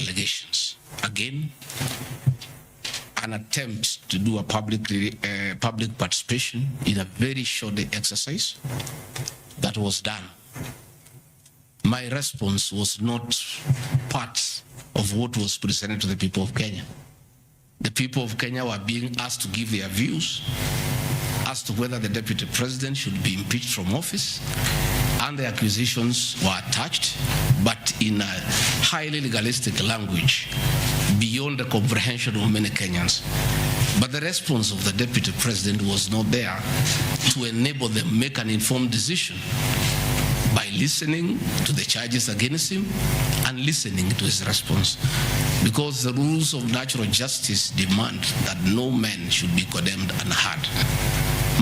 allegations. Again, an attempt to do a public participation in a very short exercise that was done. My response was not part of what was presented to the people of Kenya. The people of Kenya were being asked to give their views as to whether the deputy president should be impeached from office, and the accusations were attached, but in a highly legalistic language beyond the comprehension of many Kenyans. But the response of the deputy president was not there to enable them make an informed decision by listening to the charges against him and listening to his response. Because the rules of natural justice demand that no man should be condemned unheard.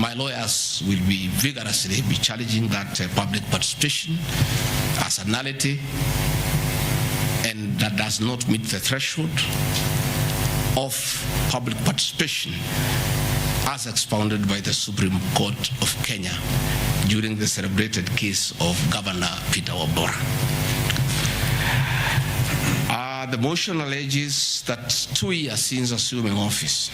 My lawyers will be vigorously challenging that public participation as a nullity, and that does not meet the threshold of public participation as expounded by the Supreme Court of Kenya during the celebrated case of Governor Peter Wabora. The motion alleges that 2 years since assuming office,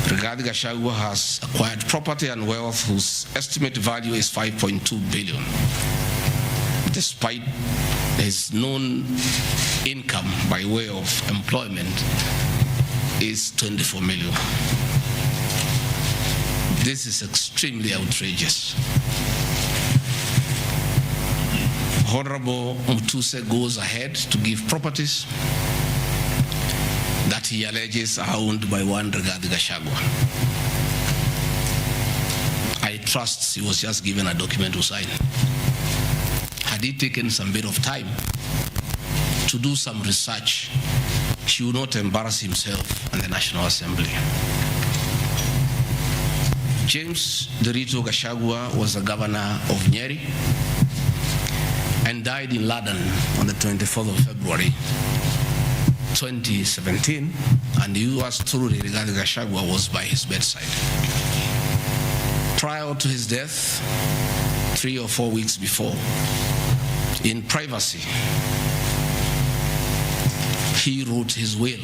Rigathi Gachagua has acquired property and wealth whose estimated value is 5.2 billion, despite his known income by way of employment is 24 million. This is extremely outrageous. Honorable Mutuse goes ahead to give properties that he alleges are owned by one Rigathi Gachagua. I trust he was just given a document to sign. Had he taken some bit of time to do some research, he would not embarrass himself and the National Assembly. James Derito Gachagua was the governor of Nyeri and died in London on the 24th of February 2017, and yours truly, Rigathi Gachagua, was by his bedside. Prior to his death, 3 or 4 weeks before, in privacy, he wrote his will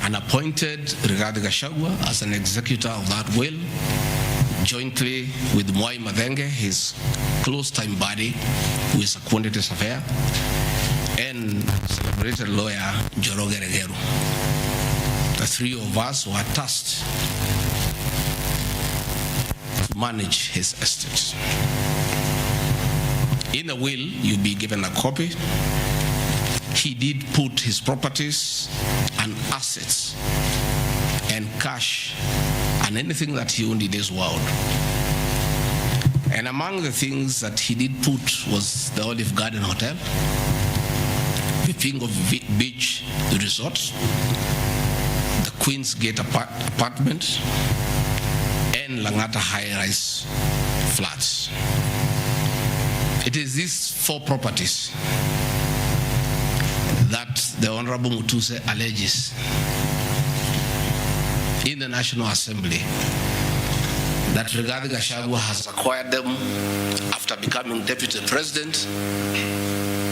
and appointed Rigathi Gachagua as an executor of that will, jointly with Mwai Madenge, his close-time buddy, who is a quantity surveyor, and celebrated lawyer Njoroge Regeru. The three of us were tasked to manage his estates. In the will, you'll be given a copy. He did put his properties and assets and cash and anything that he owned in this world. And among the things that he did put was the Olive Garden Hotel, the Pingo Beach Resort, the Queen's Gate apartment, and Langata high-rise flats. It is these 4 properties that the Honorable Mutuse alleges in the National Assembly that Rigathi Gachagua has acquired them after becoming deputy president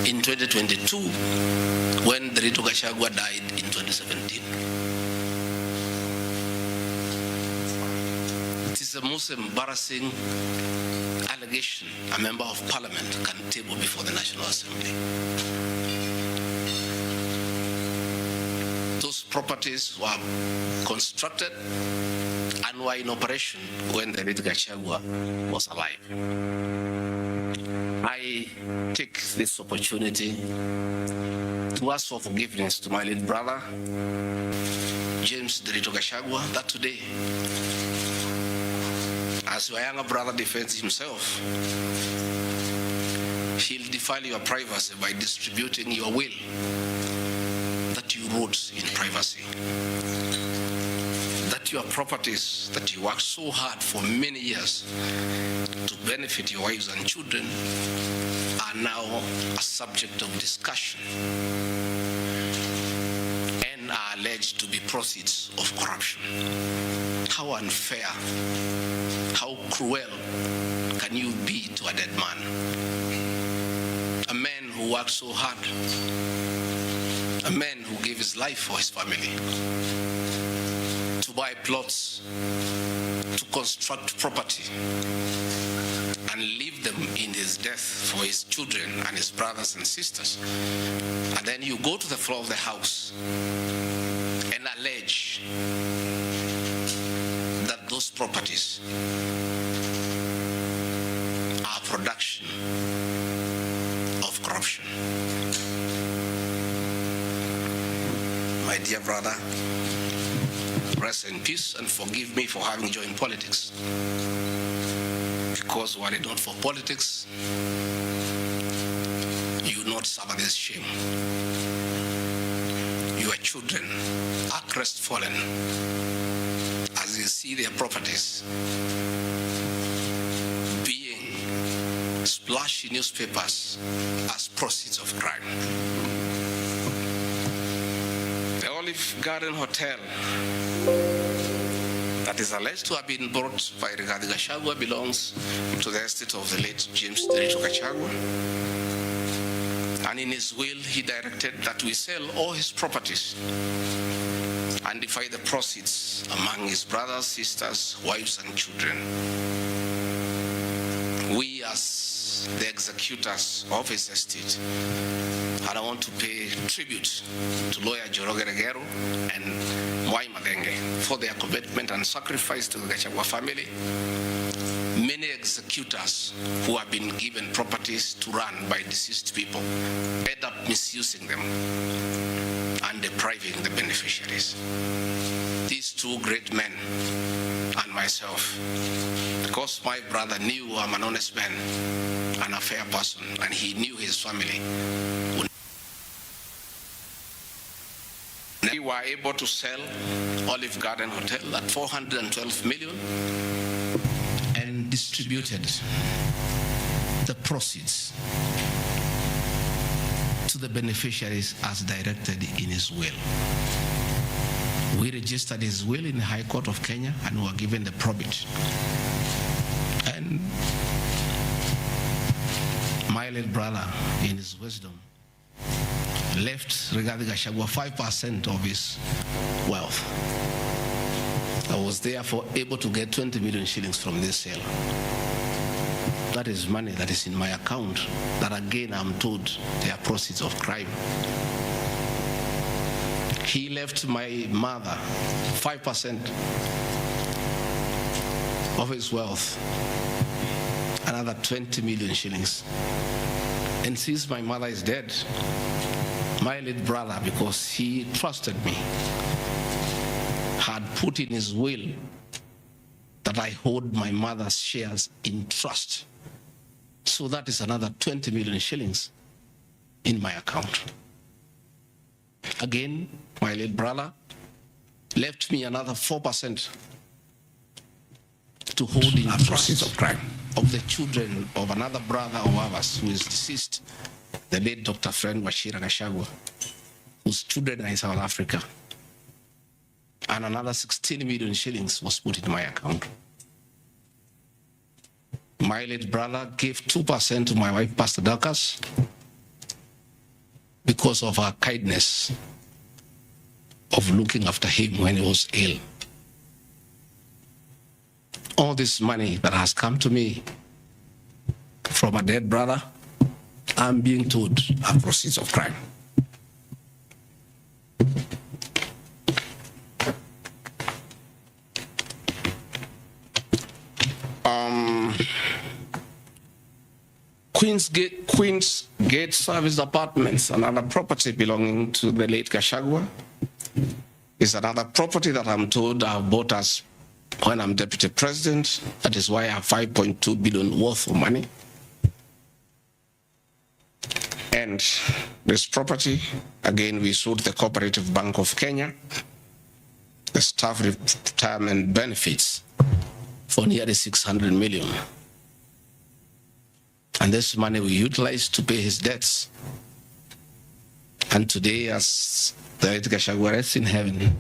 in 2022 when Derito Gachagua died in 2017. It is the most embarrassing allegation a member of parliament can table before the National Assembly. Those properties were constructed and were in operation when the late Gachagua was alive. I take this opportunity to ask for forgiveness to my late brother, James Derito Gachagua, that today, as your younger brother defends himself, he'll defile your privacy by distributing your will that you wrote in privacy. That your properties that you worked so hard for many years to benefit your wives and children are now a subject of discussion and are alleged to be proceeds of corruption. How unfair, how cruel can you be to a dead man? A man who worked so hard, a man who gave his life for his family, to buy plots, to construct property, and leave them in his death for his children and his brothers and sisters. And then you go to the floor of the House and allege that those properties are production of corruption. My dear brother, rest in peace and forgive me for having joined politics. Because were it not for politics, you would not suffer this shame. Your children are crestfallen as you see their properties being splashed in newspapers as proceeds of crime. The Olive Garden Hotel that is alleged to have been bought by Rigathi Gachagua belongs to the estate of the late James Gachagua. And in his will, he directed that we sell all his properties and divide the proceeds among his brothers, sisters, wives, and children. We, as the executors of his estate, and I want to pay tribute to lawyer Njoroge Regero and Mwai Madenge for their commitment and sacrifice to the Gachagua family. Many executors who have been given properties to run by deceased people end up misusing them and depriving the beneficiaries. These two great men and myself, because my brother knew I'm an honest man and a fair person, and he knew his family, we were able to sell Olive Garden Hotel at 412 million and distributed the proceeds to the beneficiaries as directed in his will. We registered his will in the High Court of Kenya and were given the probate. And my late brother, in his wisdom, left Rigathi Gachagua 5% of his wealth. I was therefore able to get 20 million shillings from this sale. That is money that is in my account, that again I'm told they are proceeds of crime. He left my mother 5% of his wealth, another 20 million shillings. And since my mother is dead, my late brother, because he trusted me, had put in his will that I hold my mother's shares in trust. So that is another 20 million shillings in my account. Again, my late brother left me another 4% to hold in trust of crime of the children of another brother of ours who is deceased, the late Dr. Friend Wachira Gachagua, whose children are in South Africa. And another 16 million shillings was put in my account. My late brother gave 2% to my wife, Pastor Dorcas, because of her kindness of looking after him when he was ill. All this money that has come to me from a dead brother, I'm being told are proceeds of crime. Queen's Gate Service Apartments, another property belonging to the late Gachagua, is another property that I'm told I've bought as when I'm deputy president. That is why I have 5.2 billion worth of money. And this property, again, we sold the Cooperative Bank of Kenya, the staff retirement benefits for nearly 600 million. And this money we utilized to pay his debts. And today, as the late Gachagua rests in heaven,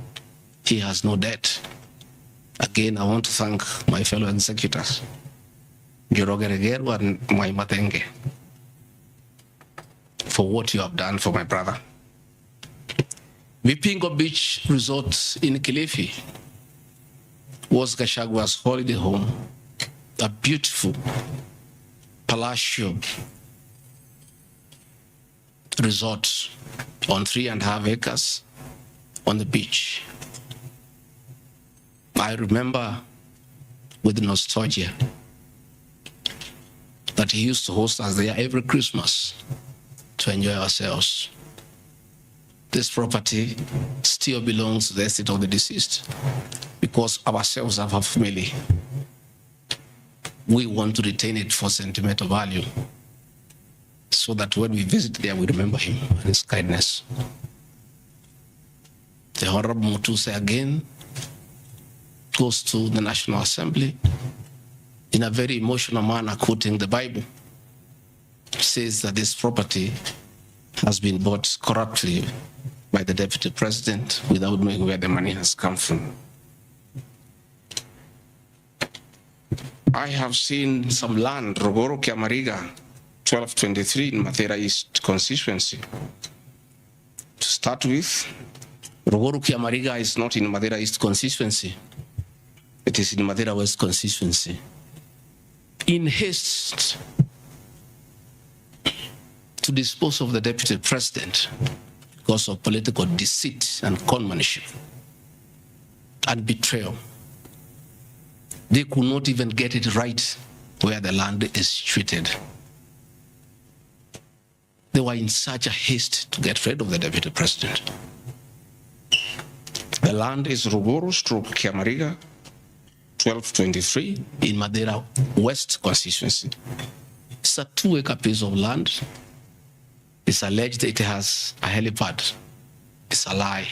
he has no debt. Again, I want to thank my fellow executors, Njoroge Regero and Mwai Madenge, for what you have done for my brother. Vipingo Beach Resort in Kilifi was Gachagua's holiday home, a beautiful palatial resort on 3.5 acres on the beach. I remember with nostalgia that he used to host us there every Christmas to enjoy ourselves. This property still belongs to the estate of the deceased because ourselves have a family. We want to retain it for sentimental value so that when we visit there, we remember him and his kindness. The Honorable Mutuse again goes to the National Assembly in a very emotional manner, quoting the Bible, says that this property has been bought corruptly by the Deputy President without knowing where the money has come from. I have seen some land, Rogoro Kiamariga, 1223 in Mathera East constituency. To start with, Rogoro Kiamariga is not in Mathera East constituency. It is in Mathera West constituency. In haste to dispose of the Deputy President because of political deceit and conmanship and betrayal, they could not even get it right where the land is situated. They were in such a haste to get rid of the Deputy President. The land is Ruguru/Kiamariga, 1223 in Mathera West constituency. It's a 2-acre piece of land. It's alleged it has a helipad. It's a lie.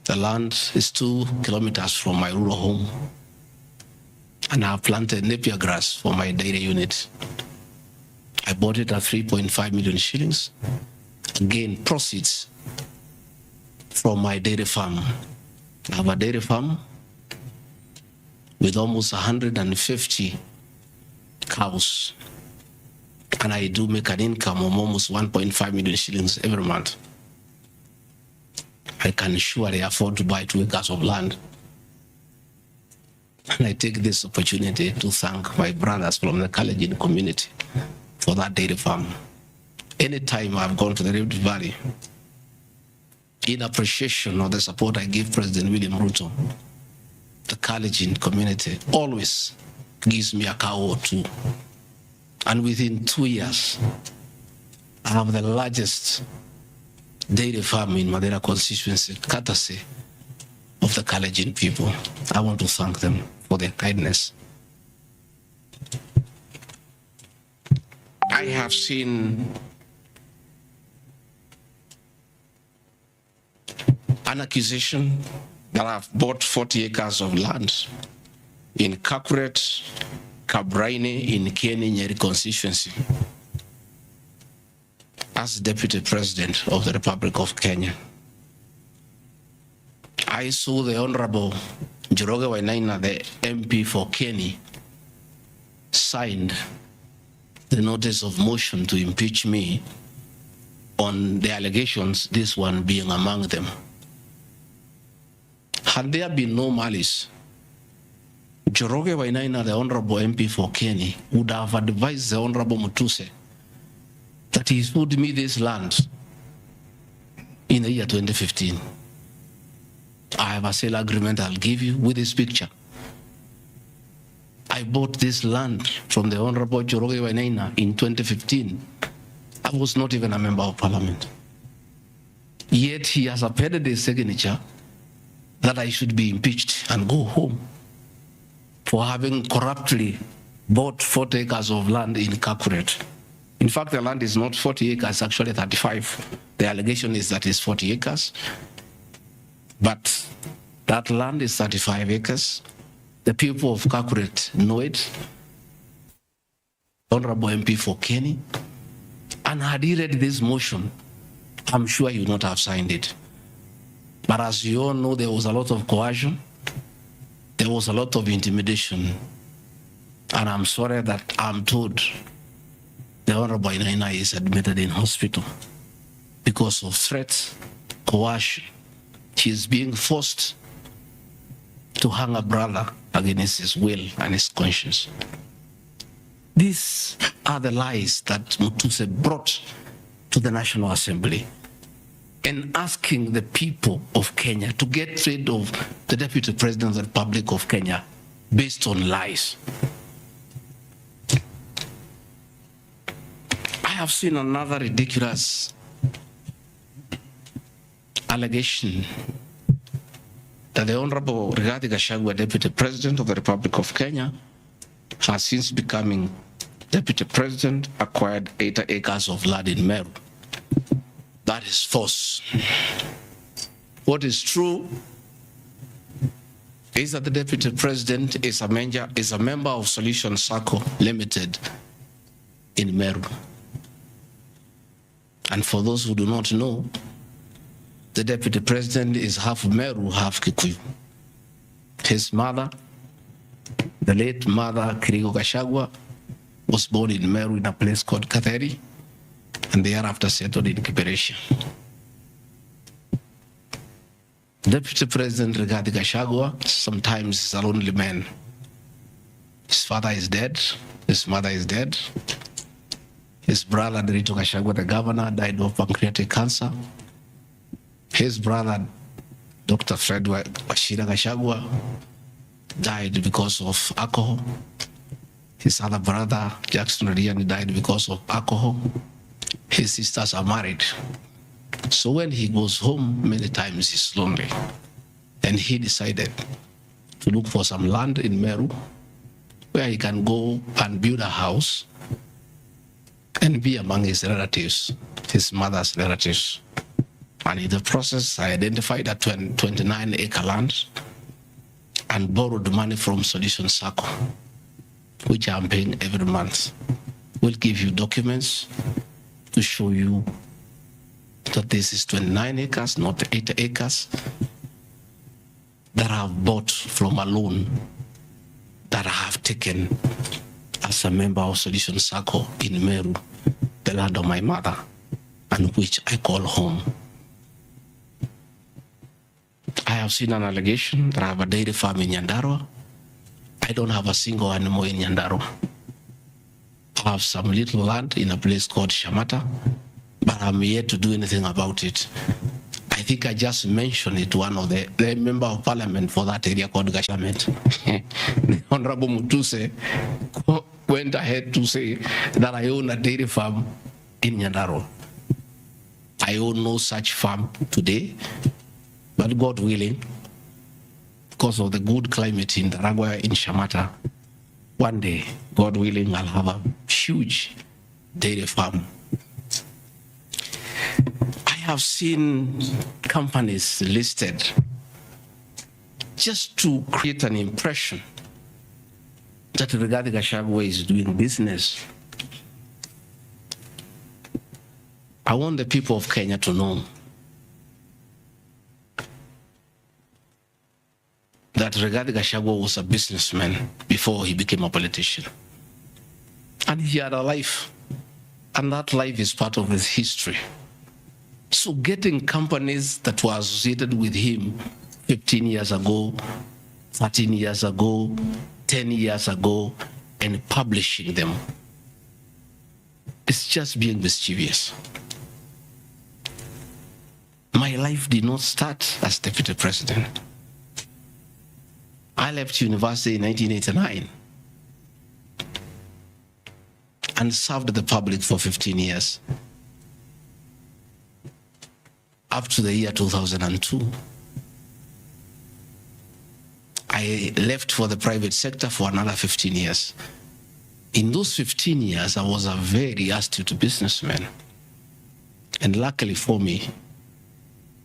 The land is 2 kilometers from my rural home. And I have planted napier grass for my dairy unit. I bought it at 3.5 million shillings. Again, proceeds from my dairy farm. I have a dairy farm with almost 150 cows. And I do make an income of almost 1.5 million shillings every month. I can surely afford to buy 2 acres of land. And I take this opportunity to thank my brothers from the Kalenjin community for that dairy farm. Anytime I've gone to the Rift Valley, in appreciation of the support I give President William Ruto, the Kalenjin community always gives me a cow or 2. And within 2 years, I have the largest dairy farm in Mathera constituency, courtesy of the Kalenjin people. I want to thank them for their kindness. I have seen an accusation that I've bought 40 acres of land in Kakuret, Kabraine in Kieni Nyeri constituency as Deputy President of the Republic of Kenya. I saw the Honorable Njoroge Wainaina, the MP for Kieni, signed the notice of motion to impeach me on the allegations, this one being among them. Had there been no malice, Njoroge Wainaina, the Honorable MP for Kieni, would have advised the Honorable Mutuse that he sold me this land in the year 2015. I have a sale agreement I'll give you with this picture. I bought this land from the Honorable Njoroge Wainaina in 2015. I was not even a member of parliament. Yet he has appended a signature that I should be impeached and go home for having corruptly bought 40 acres of land in Kakuret. In fact, the land is not 40 acres, actually 35. The allegation is that it's 40 acres. But that land is 35 acres. The people of Kakuret know it. Honorable MP for Kieni. And had he read this motion, I'm sure he would not have signed it. But as you all know, there was a lot of coercion. There was a lot of intimidation. And I'm sorry that I'm told the Honorable Inaina is admitted in hospital because of threats, coercion. She is being forced to hang a brother against his will and his conscience. These are the lies that Mutuse brought to the National Assembly, and asking the people of Kenya to get rid of the Deputy President of the Republic of Kenya based on lies. I have seen another ridiculous allegation that the Honorable Rigathi Gachagua, Deputy President of the Republic of Kenya, has since becoming Deputy President, acquired 80 acres of land in Meru. That is false. What is true is that the Deputy President is a member of Solution Circle Limited in Meru. And for those who do not know, the Deputy President is half Meru, half Kikuyu. His mother, the late mother Kirigo Gachagua, was born in Meru in a place called Katheri, and thereafter settled in Kiberesha. Deputy President Rigathi Gachagua sometimes is a lonely man. His father is dead, his mother is dead. His brother, Derito Gachagua, the governor, died of pancreatic cancer. His brother, Dr. Fred Washira Gachagua, died because of alcohol. His other brother, Jackson Riani, died because of alcohol. His sisters are married. So when he goes home, many times he's lonely. And he decided to look for some land in Meru where he can go and build a house and be among his relatives, his mother's relatives. And in the process, I identified that 29-acre land and borrowed money from Solution Circle, which I'm paying every month. We'll give you documents to show you that this is 29 acres, not 80 acres, that I have bought from a loan that I have taken as a member of Solution Circle in Meru, the land of my mother, and which I call home. I have seen an allegation that I have a dairy farm in Nyandarua. I don't have a single animal in Nyandarua. I have some little land in a place called Shamata, but I'm yet to do anything about it. I think I just mentioned it to one of the member of parliament for that area called Gachagua. The Honorable Mutuse went ahead to say that I own a dairy farm in Nyandarua. I own no such farm today, but God willing, because of the good climate in Daragwa, in Shamata, one day, God willing, I'll have a huge dairy farm. I have seen companies listed just to create an impression that Rigathi Gachagua is doing business. I want the people of Kenya to know that Rigathi Gachagua was a businessman before he became a politician. And he had a life, and that life is part of his history. So getting companies that were associated with him 15 years ago, 13 years ago, 10 years ago, and publishing them, it's just being mischievous. My life did not start as deputy president. I left university in 1989 and served the public for 15 years. Up to the year 2002. I left for the private sector for another 15 years. In those 15 years, I was a very astute businessman. And luckily for me,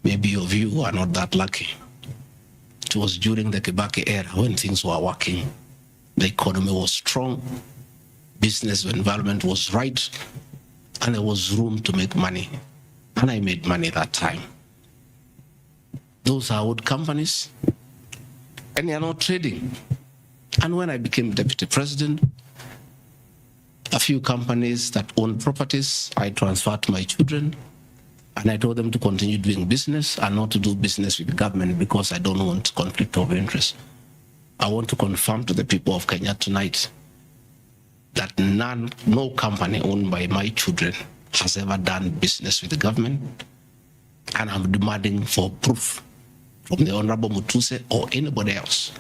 maybe of you are not that lucky. It was during the Kibaki era when things were working. The economy was strong, business environment was right, and there was room to make money. And I made money that time. Those are old companies, and they are not trading. And when I became deputy president, A few companies that own properties, I transferred to my children, and I told them to continue doing business and not to do business with the government because I don't want conflict of interest. I want to confirm to the people of Kenya tonight that no company owned by my children has ever done business with the government, and I'm demanding for proof from the Honorable Mutuse or anybody else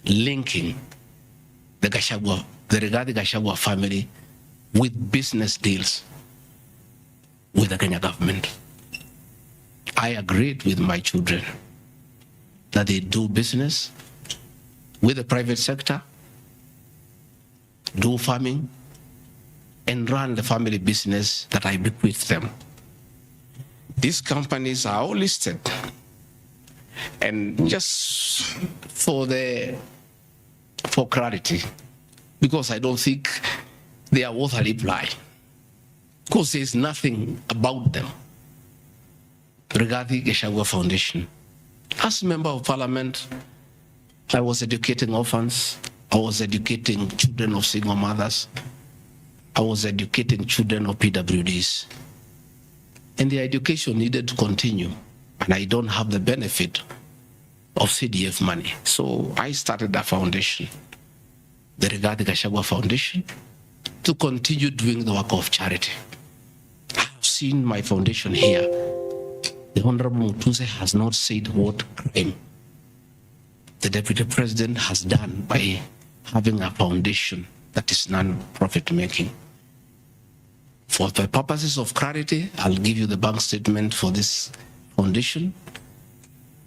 linking the Gachagua, the Rigathi Gachagua family with business deals with the Kenya government. I agreed with my children that they do business with the private sector, do farming, and run the family business that I bequeathed them. These companies are all listed. And just for clarity, because I don't think they are worth a reply, because there's nothing about them. Rigathi Gachagua Foundation. As member of parliament, I was educating orphans. I was educating children of single mothers. I was educating children of PWDs. And the education needed to continue. And I don't have the benefit of CDF money. So I started a foundation, the Rigathi Gachagua Foundation, to continue doing the work of charity. I've seen my foundation here. The Honorable Mutuse has not said what crime the Deputy President has done by having a foundation that is non-profit making. For the purposes of clarity, I'll give you the bank statement for this foundation.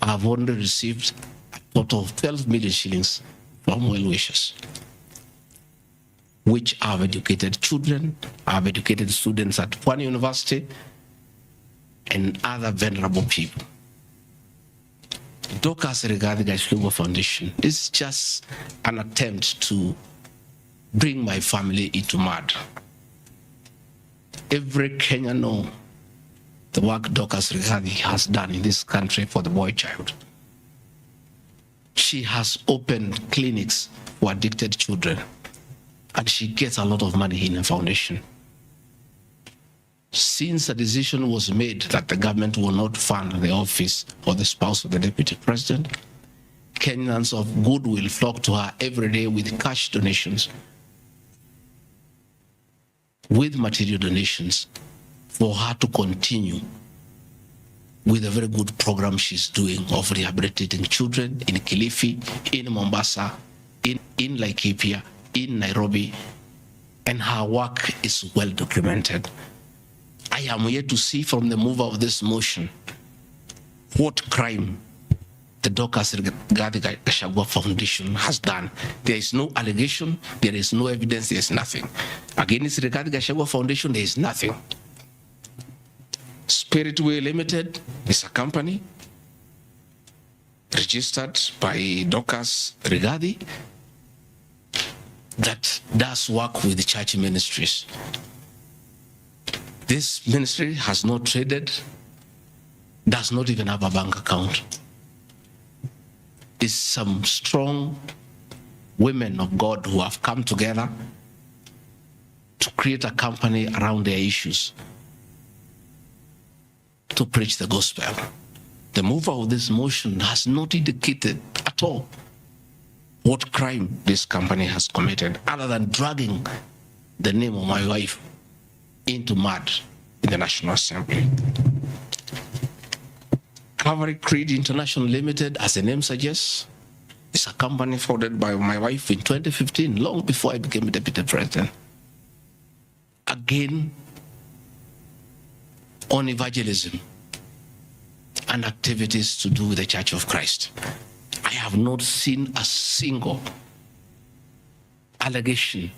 I've only received a total of 12 million shillings from well-wishers, which I've educated children, I've educated students at one university, and other vulnerable people. Dorcas Rigathi Gachagua Foundation is just an attempt to bring my family into mud. Every Kenyan knows the work Dorcas Rigathi has done in this country for the boy child. She has opened clinics for addicted children, and she gets a lot of money in her foundation. Since a decision was made that the government will not fund the office or the spouse of the Deputy President, Kenyans of goodwill flock to her every day with cash donations, with material donations, for her to continue with a very good program she's doing of rehabilitating children in Kilifi, in Mombasa, in Laikipia, in Nairobi, and her work is well documented. I am yet to see from the mover of this motion what crime the Dorcas Rigathi Gachagua Foundation has done. There is no allegation, there is no evidence, there is nothing. Against Rigathi Gachagua Foundation, there is nothing. Spiritway Limited is a company registered by Dorcas Rigathi that does work with the church ministries. This ministry has not traded, does not even have a bank account. It's some strong women of God who have come together to create a company around their issues to preach the gospel. The mover of this motion has not indicated at all what crime this company has committed, other than dragging the name of my wife into mud in the National Assembly. Calvary Creed International Limited, as the name suggests, is a company founded by my wife in 2015, long before I became Deputy President. Again, on evangelism and activities to do with the Church of Christ. I have not seen a single allegation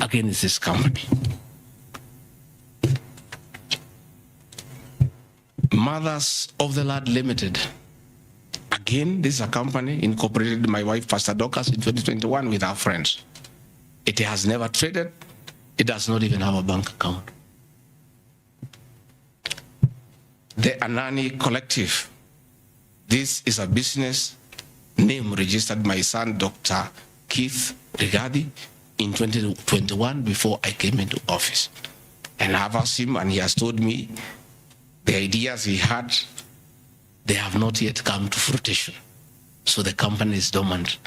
against this company. Mothers of the Lord Limited. Again, this is a company incorporated by my wife, Pastor Dorcas, in 2021 with our friends. It has never traded. It does not even have a bank account. The Anani Collective. This is a business name registered by my son, Dr. Keith Rigathi, in 2021 before I came into office. And I've asked him, and he has told me the ideas he had, they have not yet come to fruition. So the company is dormant.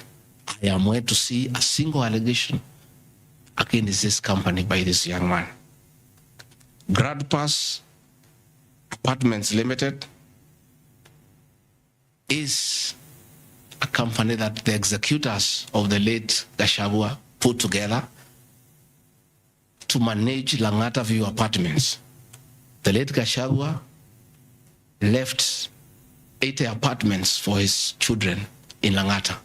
I am yet to see a single allegation against this company by this young man. GradPass Apartments Limited is a company that the executors of the late Gachagua put together to manage Langata View Apartments. The late Gachagua left 80 apartments for his children in Langata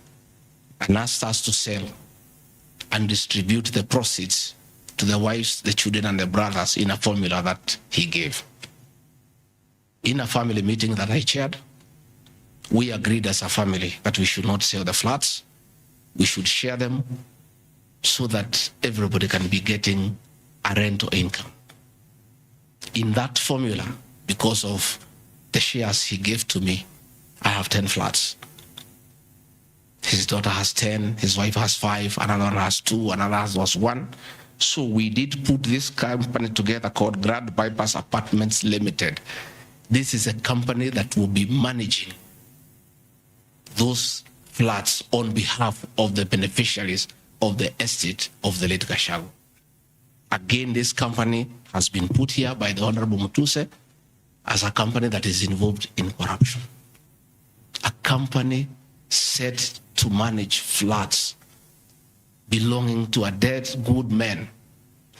and asked us to sell and distribute the proceeds to the wives, the children, and the brothers in a formula that he gave. In a family meeting that I chaired, we agreed as a family that we should not sell the flats. We should share them so that everybody can be getting a rental income. In that formula, because of the shares he gave to me, I have 10 flats. His daughter has 10, his wife has 5, another one has 2, another has 1. So we did put this company together called GradPass Apartments Limited. This is a company that will be managing those flats on behalf of the beneficiaries of the estate of the late Gachagua. Again, this company has been put here by the Honorable Mutuse as a company that is involved in corruption. A company set to manage flats belonging to a dead good man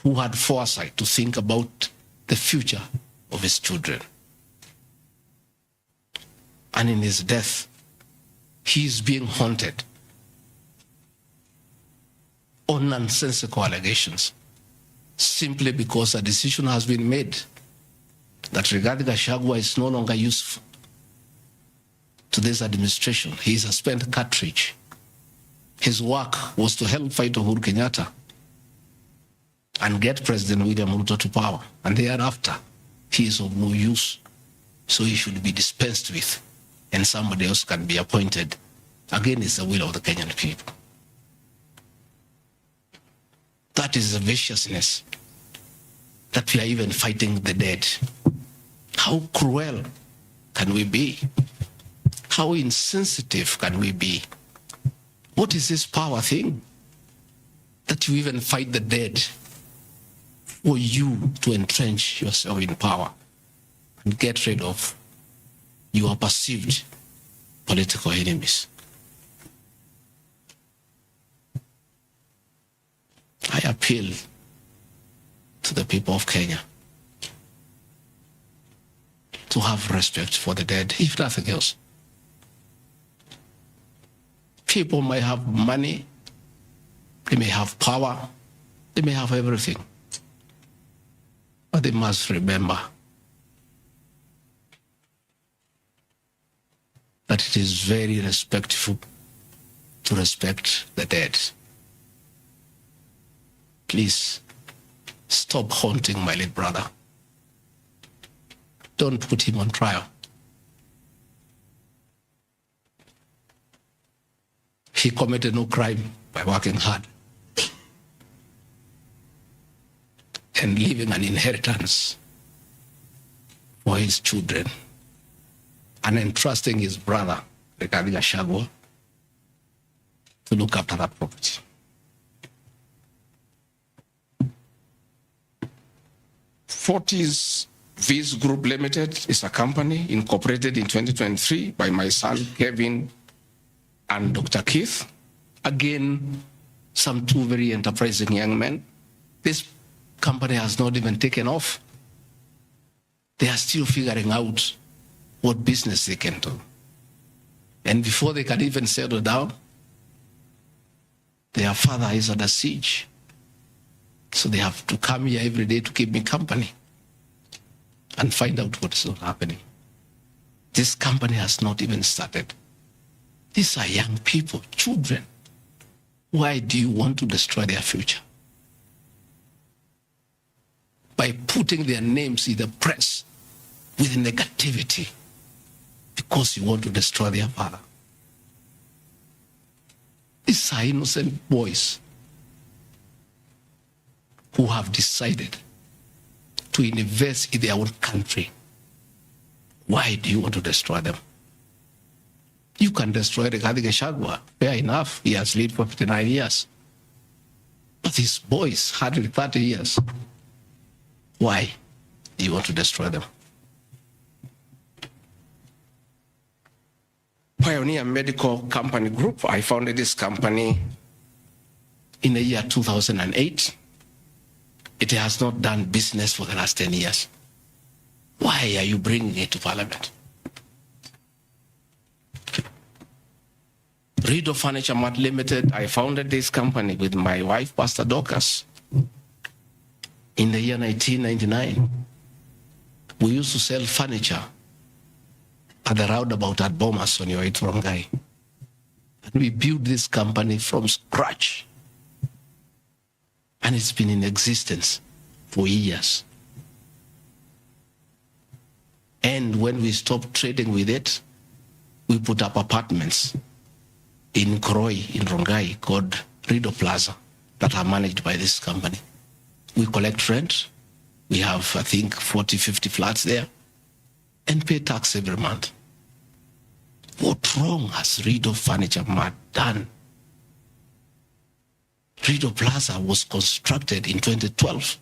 who had foresight to think about the future of his children. And in his death, he is being haunted on nonsensical allegations simply because a decision has been made that Rigathi Gachagua is no longer useful to this administration. He is a spent cartridge. His work was to help fight Uhuru Kenyatta and get President William Ruto to power. And thereafter, he is of no use. So he should be dispensed with, and somebody else can be appointed. Again, it's the will of the Kenyan people. That is the viciousness that we are even fighting the dead. How cruel can we be? How insensitive can we be? What is this power thing? That you even fight the dead for you to entrench yourself in power and get rid of your perceived political enemies. I appeal to the people of Kenya to have respect for the dead, if nothing else. People may have money, they may have power, they may have everything, but they must remember that it is very respectful to respect the dead. Please stop haunting my late brother. Don't put him on trial. He committed no crime by working hard and leaving an inheritance for his children and entrusting his brother, Rigathi Gachagua, to look after that property. Fortis Viz Group Limited is a company incorporated in 2023 by my son, Kevin, and Dr. Keith. Again, some two very enterprising young men. This company has not even taken off. They are still figuring out what business they can do. And before they can even settle down, their father is under siege. So they have to come here every day to keep me company and find out what is not happening. This company has not even started. These are young people, children. Why do you want to destroy their future? By putting their names in the press with negativity because you want to destroy their father. These are innocent boys. who have decided to invest in their own country. Why do you want to destroy them? You can destroy Rigathi Gachagua. Fair enough. He has lived for 59 years. But his boys had 30 years. Why do you want to destroy them? Pioneer Medical Company Group. I founded this company in the year 2008. It has not done business for the last 10 years. Why are you bringing it to Parliament? Rido Furniture Mart Limited, I founded this company with my wife, Pastor Dorcas, in the year 1999. We used to sell furniture at the roundabout at Bomas on your way to Rongai. And we built this company from scratch. And it's been in existence for years. And when we stopped trading with it, we put up apartments in Kroi, in Rongai, called Rido Plaza, that are managed by this company. We collect rent. We have, I think, 40, 50 flats there, and pay tax every month. What wrong has Rido Furniture Mart done? Rido Plaza was constructed in 2012,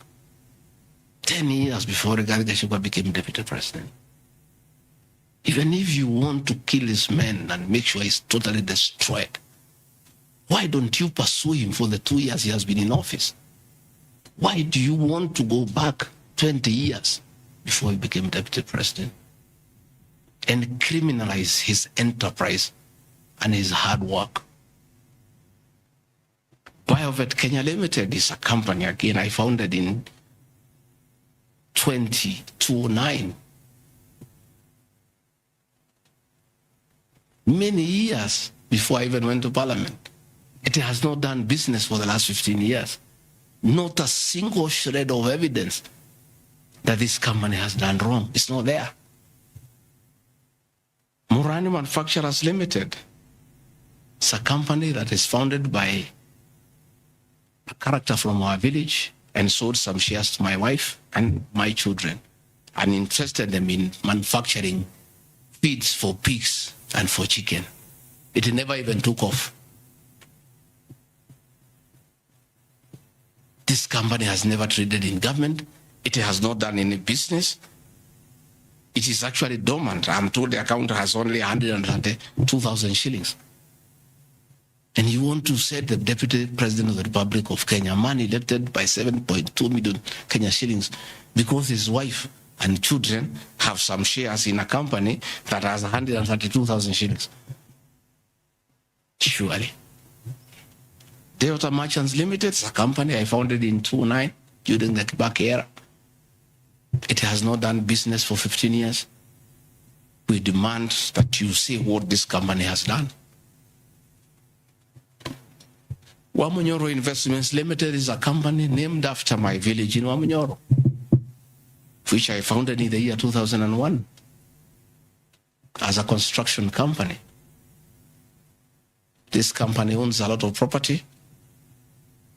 10 years before Rigathi Gachagua became deputy president. Even if you want to kill his man and make sure he's totally destroyed, why don't you pursue him for the 2 years he has been in office? Why do you want to go back 20 years before he became deputy president and criminalize his enterprise and his hard work? Biovet Kenya Limited is a company, again, I founded in 2009. Many years before I even went to Parliament. It has not done business for the last 15 years. Not a single shred of evidence that this company has done wrong. It's not there. Murani Manufacturers Limited. It's a company that is founded by a character from our village and sold some shares to my wife and my children and interested them in manufacturing feeds for pigs and for chicken. It never even took off. This company has never traded in government. It has not done any business. It is actually dormant. I'm told the account has only 132,000 shillings. And you want to set the Deputy President of the Republic of Kenya, a man elected by 7.2 million Kenya shillings, because his wife and children have some shares in a company that has 132,000 shillings. Surely. Delta Merchants Limited is a company I founded in 2009 during the Kibaki era. It has not done business for 15 years. We demand that you see what this company has done. Wamunyoro Investments Limited is a company named after my village in Wamunyoro, which I founded in the year 2001 as a construction company. This company owns a lot of property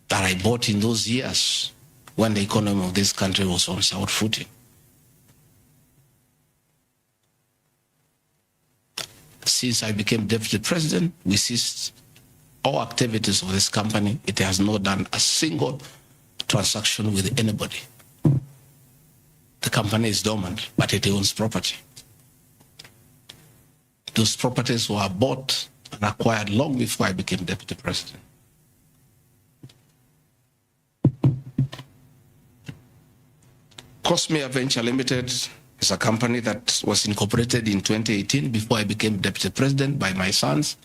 that I bought in those years when the economy of this country was on sound footing. Since I became deputy president, we ceased all activities of this company. It has not done a single transaction with anybody. The company is dormant, but it owns property. Those properties were bought and acquired long before I became deputy president. Cosmea Venture Limited is a company that was incorporated in 2018 before I became deputy president by my sons.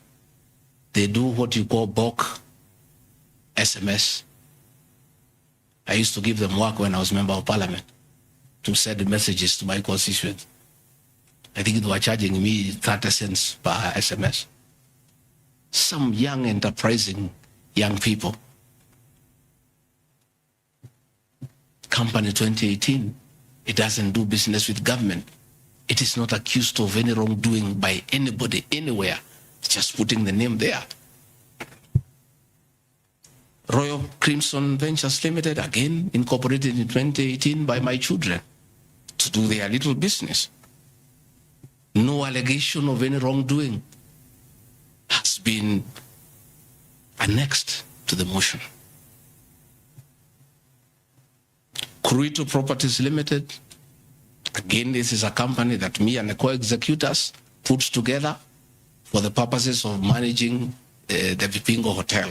They do what you call bulk SMS. I used to give them work when I was member of parliament to send messages to my constituents. I think they were charging me 30 cents per SMS. Some young, enterprising young people. Company 2018, it doesn't do business with government. It is not accused of any wrongdoing by anybody, anywhere. It's just putting the name there. Royal Crimson Ventures Limited, again incorporated in 2018 by my children to do their little business. No allegation of any wrongdoing has been annexed to the motion. Kurito Properties Limited, again, this is a company that me and the co-executors put together for the purposes of managing the Vipingo Hotel.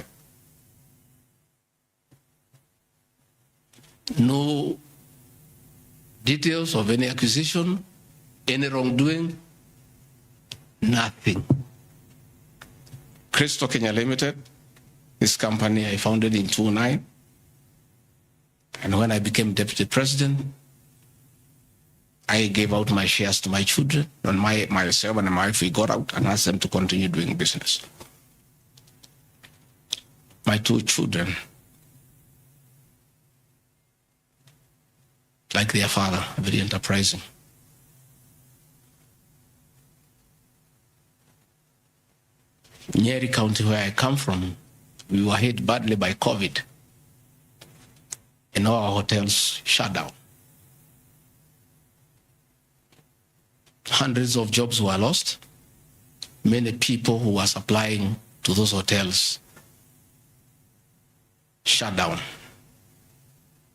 No details of any accusation, any wrongdoing, nothing. Cristo Kenya Limited, this company I founded in 2009. And when I became deputy president, I gave out my shares to my children, and myself and my wife, we got out and asked them to continue doing business. My two children, like their father, very enterprising. Nyeri County, where I come from, we were hit badly by COVID. And all our hotels shut down. Hundreds of jobs were lost. Many people who were supplying to those hotels shut down.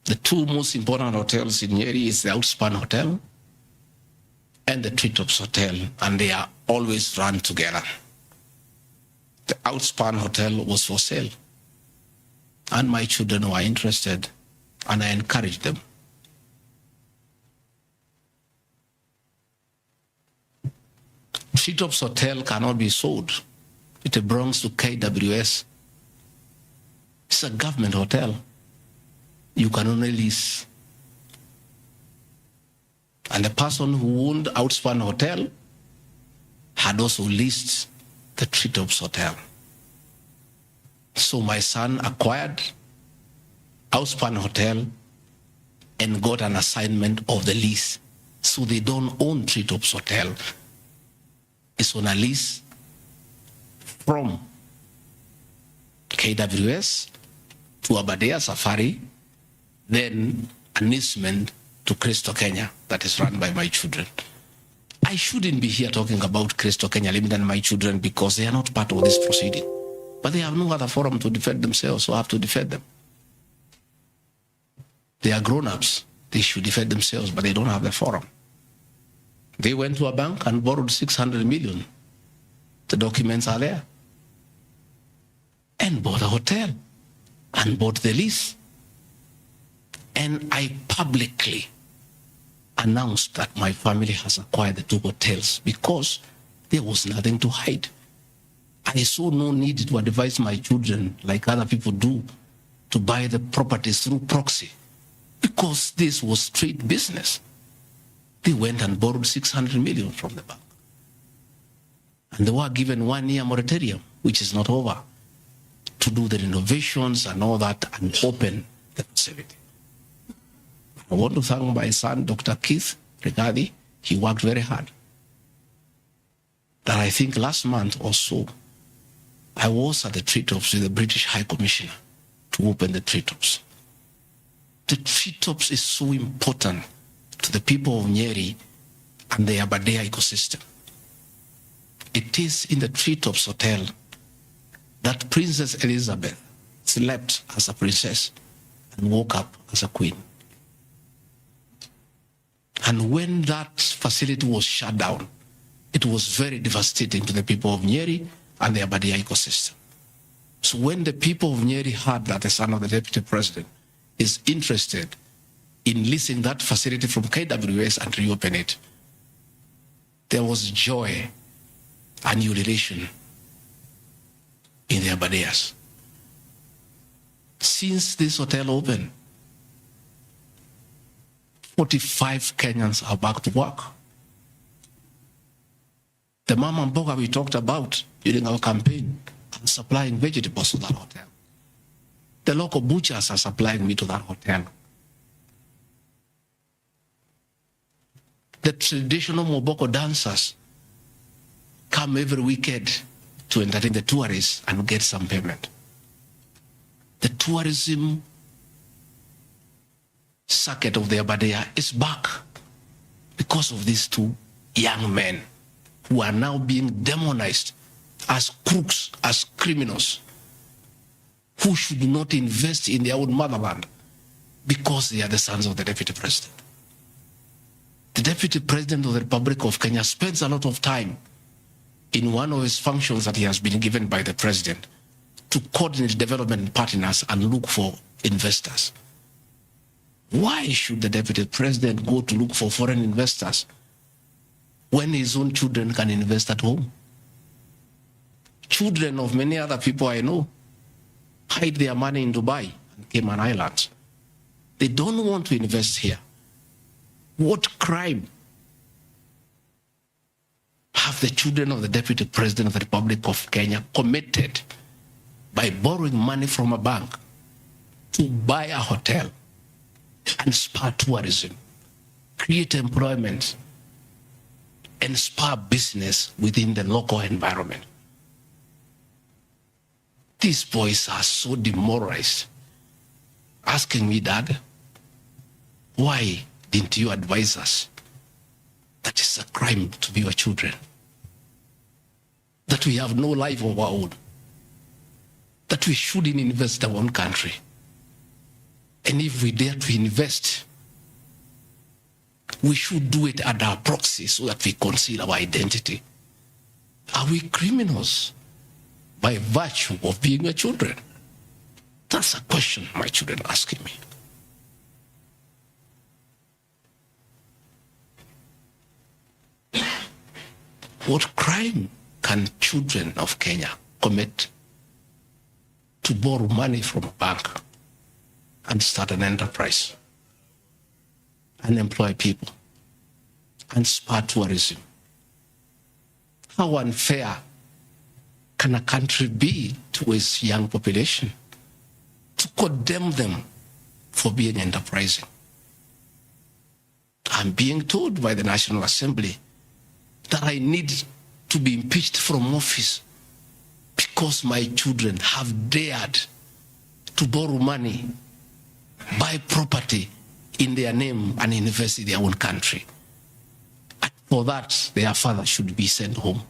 The two most important hotels in Nyeri is the Outspan Hotel and the Treetops Hotel, and they are always run together. The Outspan Hotel was for sale, and my children were interested, and I encouraged them. Treetops Hotel cannot be sold. It belongs to KWS. It's a government hotel. You can only lease. And the person who owned Outspan Hotel had also leased the Treetops Hotel. So my son acquired Outspan Hotel and got an assignment of the lease. So they don't own Treetops Hotel. It's on a lease from KWS to Aberdare Safari, then an easement to Cristo Kenya that is run by my children. I shouldn't be here talking about Cristo Kenya Limited and my children because they are not part of this proceeding. But they have no other forum to defend themselves, so I have to defend them. They are grown-ups. They should defend themselves, but they don't have the forum. They went to a bank and borrowed 600 million. The documents are there. And bought a hotel and bought the lease. And I publicly announced that my family has acquired the two hotels because there was nothing to hide. I saw no need to advise my children, like other people do, to buy the properties through proxy because this was straight business. They went and borrowed 600 million from the bank. And they were given 1 year moratorium, which is not over, to do the renovations and all that and open the facility. I want to thank my son, Dr. Keith Rigathi. He worked very hard. That I think last month or so, I was at the Treetops with the British High Commissioner to open the Treetops. The Treetops is so important to the people of Nyeri and the Aberdare ecosystem. It is in the Treetops Hotel that Princess Elizabeth slept as a princess and woke up as a queen. And when that facility was shut down, it was very devastating to the people of Nyeri and the Aberdare ecosystem. So when the people of Nyeri heard that the son of the deputy president is interested in leasing that facility from KWS and reopen it, there was joy and jubilation in the Aberdares. Since this hotel opened, 45 Kenyans are back to work. The mama mboga we talked about during our campaign are supplying vegetables to that hotel. The local butchers are supplying meat to that hotel. The traditional Moboko dancers come every weekend to entertain the tourists and get some payment. The tourism circuit of the Aberdeen is back because of these two young men who are now being demonized as crooks, as criminals, who should not invest in their own motherland because they are the sons of the Deputy President. The Deputy President of the Republic of Kenya spends a lot of time in one of his functions that he has been given by the President to coordinate development partners and look for investors. Why should the Deputy President go to look for foreign investors when his own children can invest at home? Children of many other people I know hide their money in Dubai and Cayman Islands. They don't want to invest here. What crime have the children of the Deputy President of the Republic of Kenya committed by borrowing money from a bank to buy a hotel and spur tourism, create employment, and spur business within the local environment? These boys are so demoralized, asking me, Dad, why didn't you advise us that it's a crime to be your children? That we have no life of our own? That we shouldn't invest in our own country? And if we dare to invest, we should do it under our proxy so that we conceal our identity. Are we criminals by virtue of being your children? That's a question my children are asking me. What crime can children of Kenya commit to borrow money from a bank and start an enterprise and employ people and spur tourism? How unfair can a country be to its young population to condemn them for being enterprising? I'm being told by the National Assembly that I need to be impeached from office because my children have dared to borrow money, buy property in their name and invest in their own country. And for that, their father should be sent home.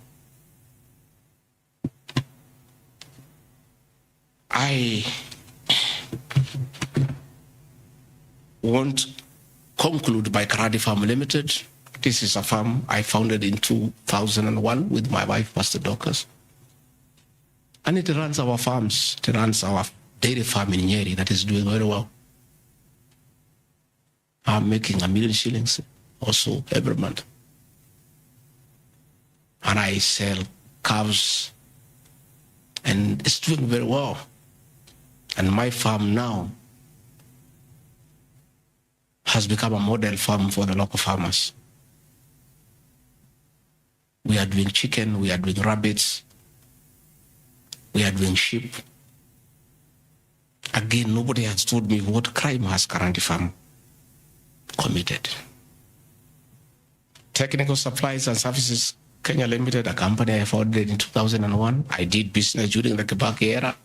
I won't conclude by Karadi Farm Limited. This is a farm I founded in 2001 with my wife, Pastor Dorcas. And it runs our farms. It runs our dairy farm in Nyeri that is doing very well. I'm making $1 million shillings also every month. And I sell calves, and it's doing very well. And my farm now has become a model farm for the local farmers. We are doing chicken, we are doing rabbits, we are doing sheep. Again, nobody has told me what crime has Karandi Farm committed. Technical Supplies and Services Kenya Limited, a company I founded in 2001. I did business during the Kibaki era.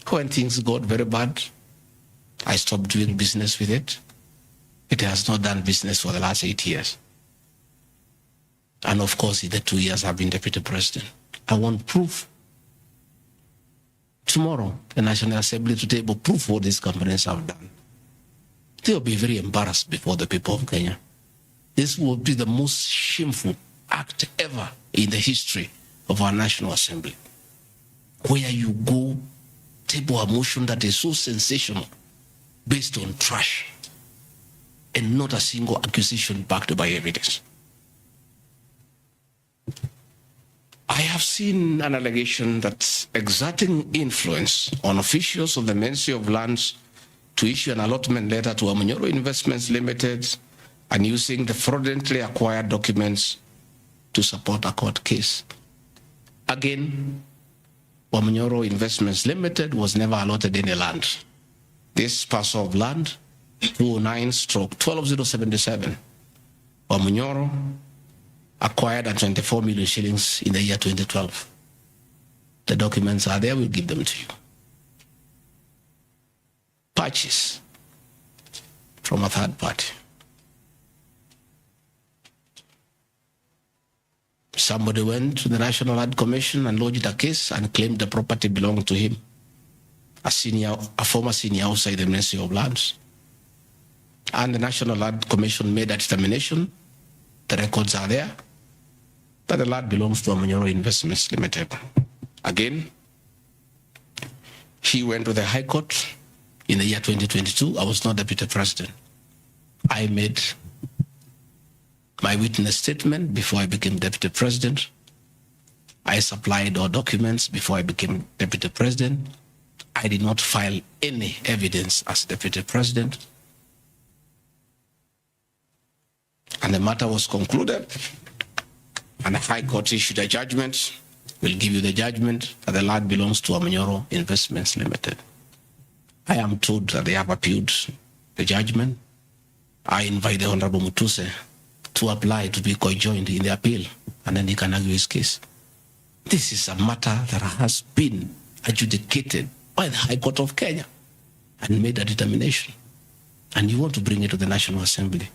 When things got very bad, I stopped doing business with it. It has not done business for the last 8 years. And of course, in the 2 years I've been Deputy President. I want proof. Tomorrow, the National Assembly to table proof what these companies have done. They will be very embarrassed before the people of Kenya. This will be the most shameful act ever in the history of our National Assembly, where you go table a motion that is so sensational based on trash and not a single accusation backed by evidence. I have seen an allegation that exerting influence on officials of the Ministry of Lands to issue an allotment letter to Wamunyoro Investments Limited and using the fraudulently acquired documents to support a court case. Again, Wamunyoro Investments Limited was never allotted any land. This parcel of land, 209/12077, Wamunyoro acquired at 24 million shillings in the year 2012. The documents are there, we'll give them to you. purchase from a third party. Somebody went to the National Land Commission and lodged a case and claimed the property belonged to him, a former senior outside the Ministry of Lands. And the National Land Commission made a determination, the records are there, that the land belongs to Amanyoro Investments Limited. Again, he went to the High Court in the year 2022. I was not Deputy President. I made my witness statement before I became Deputy President. I supplied all documents before I became Deputy President. I did not file any evidence as Deputy President. And the matter was concluded, and the High Court issued a judgment. We'll give you the judgment that the land belongs to Amanyoro Investments Limited. I am told that they have appealed the judgment. I invite the Honorable Mutuse to apply to be conjoined in the appeal, and then he can argue his case. This is a matter that has been adjudicated by the High Court of Kenya and made a determination. And you want to bring it to the National Assembly.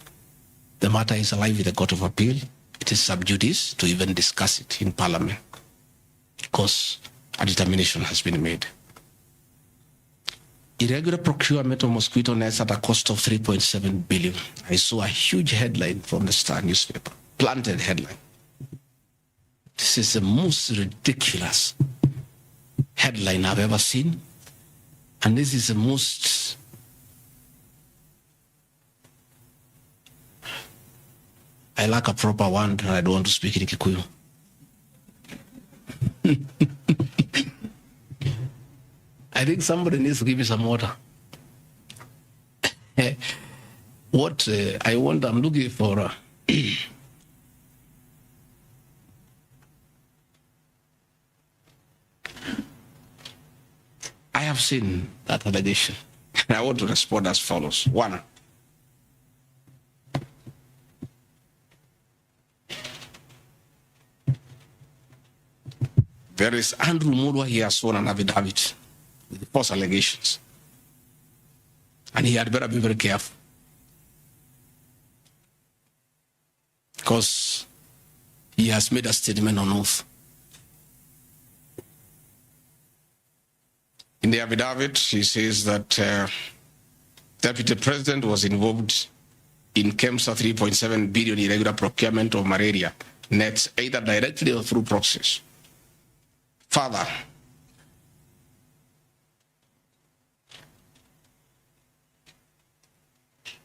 The matter is alive with the Court of Appeal. It is sub judice to even discuss it in Parliament because a determination has been made. Irregular procurement of mosquito nets at a cost of 3.7 billion. I saw a huge headline from the Star newspaper, planted headline. This is the most ridiculous headline I've ever seen. And this is the most I lack a proper one, and I don't want to speak in Kikuyu. I think somebody needs to give me some water. What I want, I'm looking for. I have seen that allegation. I want to respond as follows. One, there is Andrew Murwa. He has sworn an affidavit with false allegations. And he had better be very careful. Because he has made a statement on oath. In the affidavit, he says that Deputy President was involved in KEMSA 3.7 billion irregular procurement of malaria nets, either directly or through proxies. Further,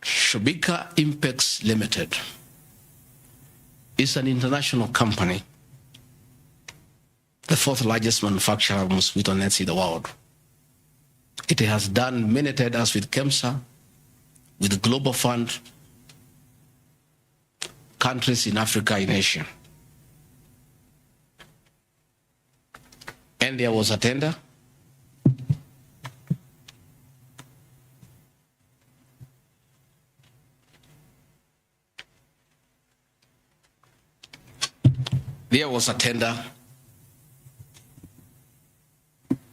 Shobika Impex Limited is an international company, the fourth largest manufacturer of mosquito nets in the world. It has done many tenders with KEMSA, with the Global Fund, countries in Africa, in Asia. And there was a tender. There was a tender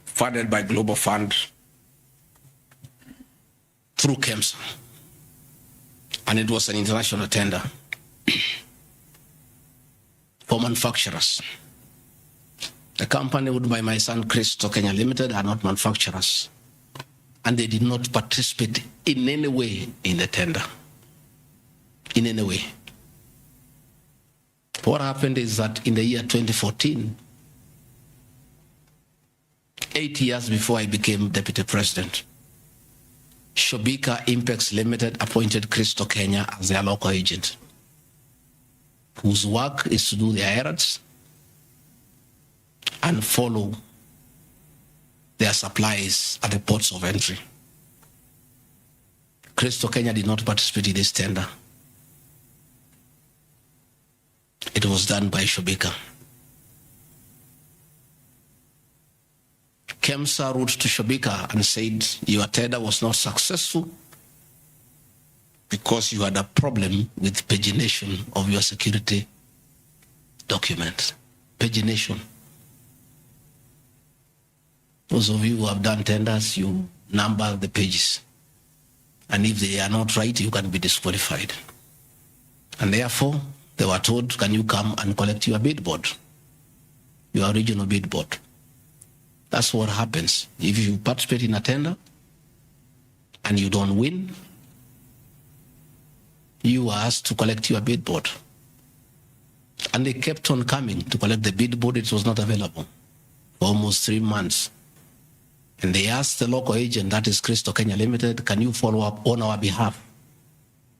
funded by Global Fund through KEMSA. And it was an international tender for manufacturers. The company owned by my son Christo Kenya Limited are not manufacturers, and they did not participate in any way in the tender. In any way. What happened is that in the year 2014, 8 years before I became Deputy President, Shobika Impex Limited appointed Christo Kenya as their local agent, whose work is to do their errands and follow their supplies at the ports of entry. Christo Kenya did not participate in this tender. It was done by Shobika. KEMSA wrote to Shobika and said, your tender was not successful because you had a problem with pagination of your security documents. Pagination. Those of you who have done tenders, you number the pages And if they are not right, you can be disqualified. And therefore, they were told, can you come and collect your billboard, your original billboard? That's what happens. If you participate in a tender and you don't win, you are asked to collect your billboard. And they kept on coming to collect the billboard. It was not available for almost 3 months. And they asked the local agent, that is Crystal Kenya Limited, can you follow up on our behalf?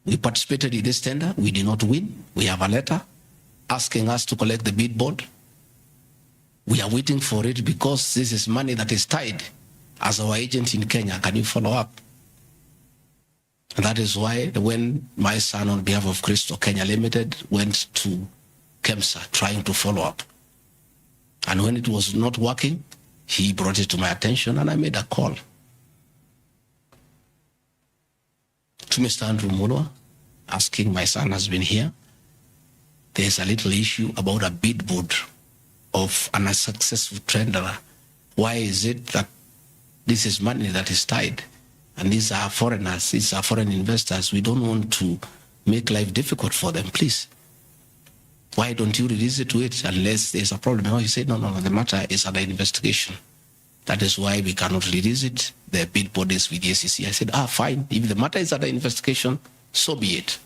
We participated in this tender. We did not win. We have a letter asking us to collect the billboard. We are waiting for it because this is money that is tied as our agent in Kenya. Can you follow up? And that is why when my son, on behalf of Crystal Kenya Limited, went to KEMSA trying to follow up, and when it was not working, he brought it to my attention and I made a call to Mr. Andrew Mulwa, asking, my son has been here. There's a little issue about a billboard of an unsuccessful tenderer. Why is it that this is money that is tied? And these are foreigners, these are foreign investors. We don't want to make life difficult for them, please. Why don't you release it to it unless there's a problem? No, he said, no, the matter is under investigation. That is why we cannot release it. The billboard is with the SEC. I said, fine. If the matter is under investigation, so be it.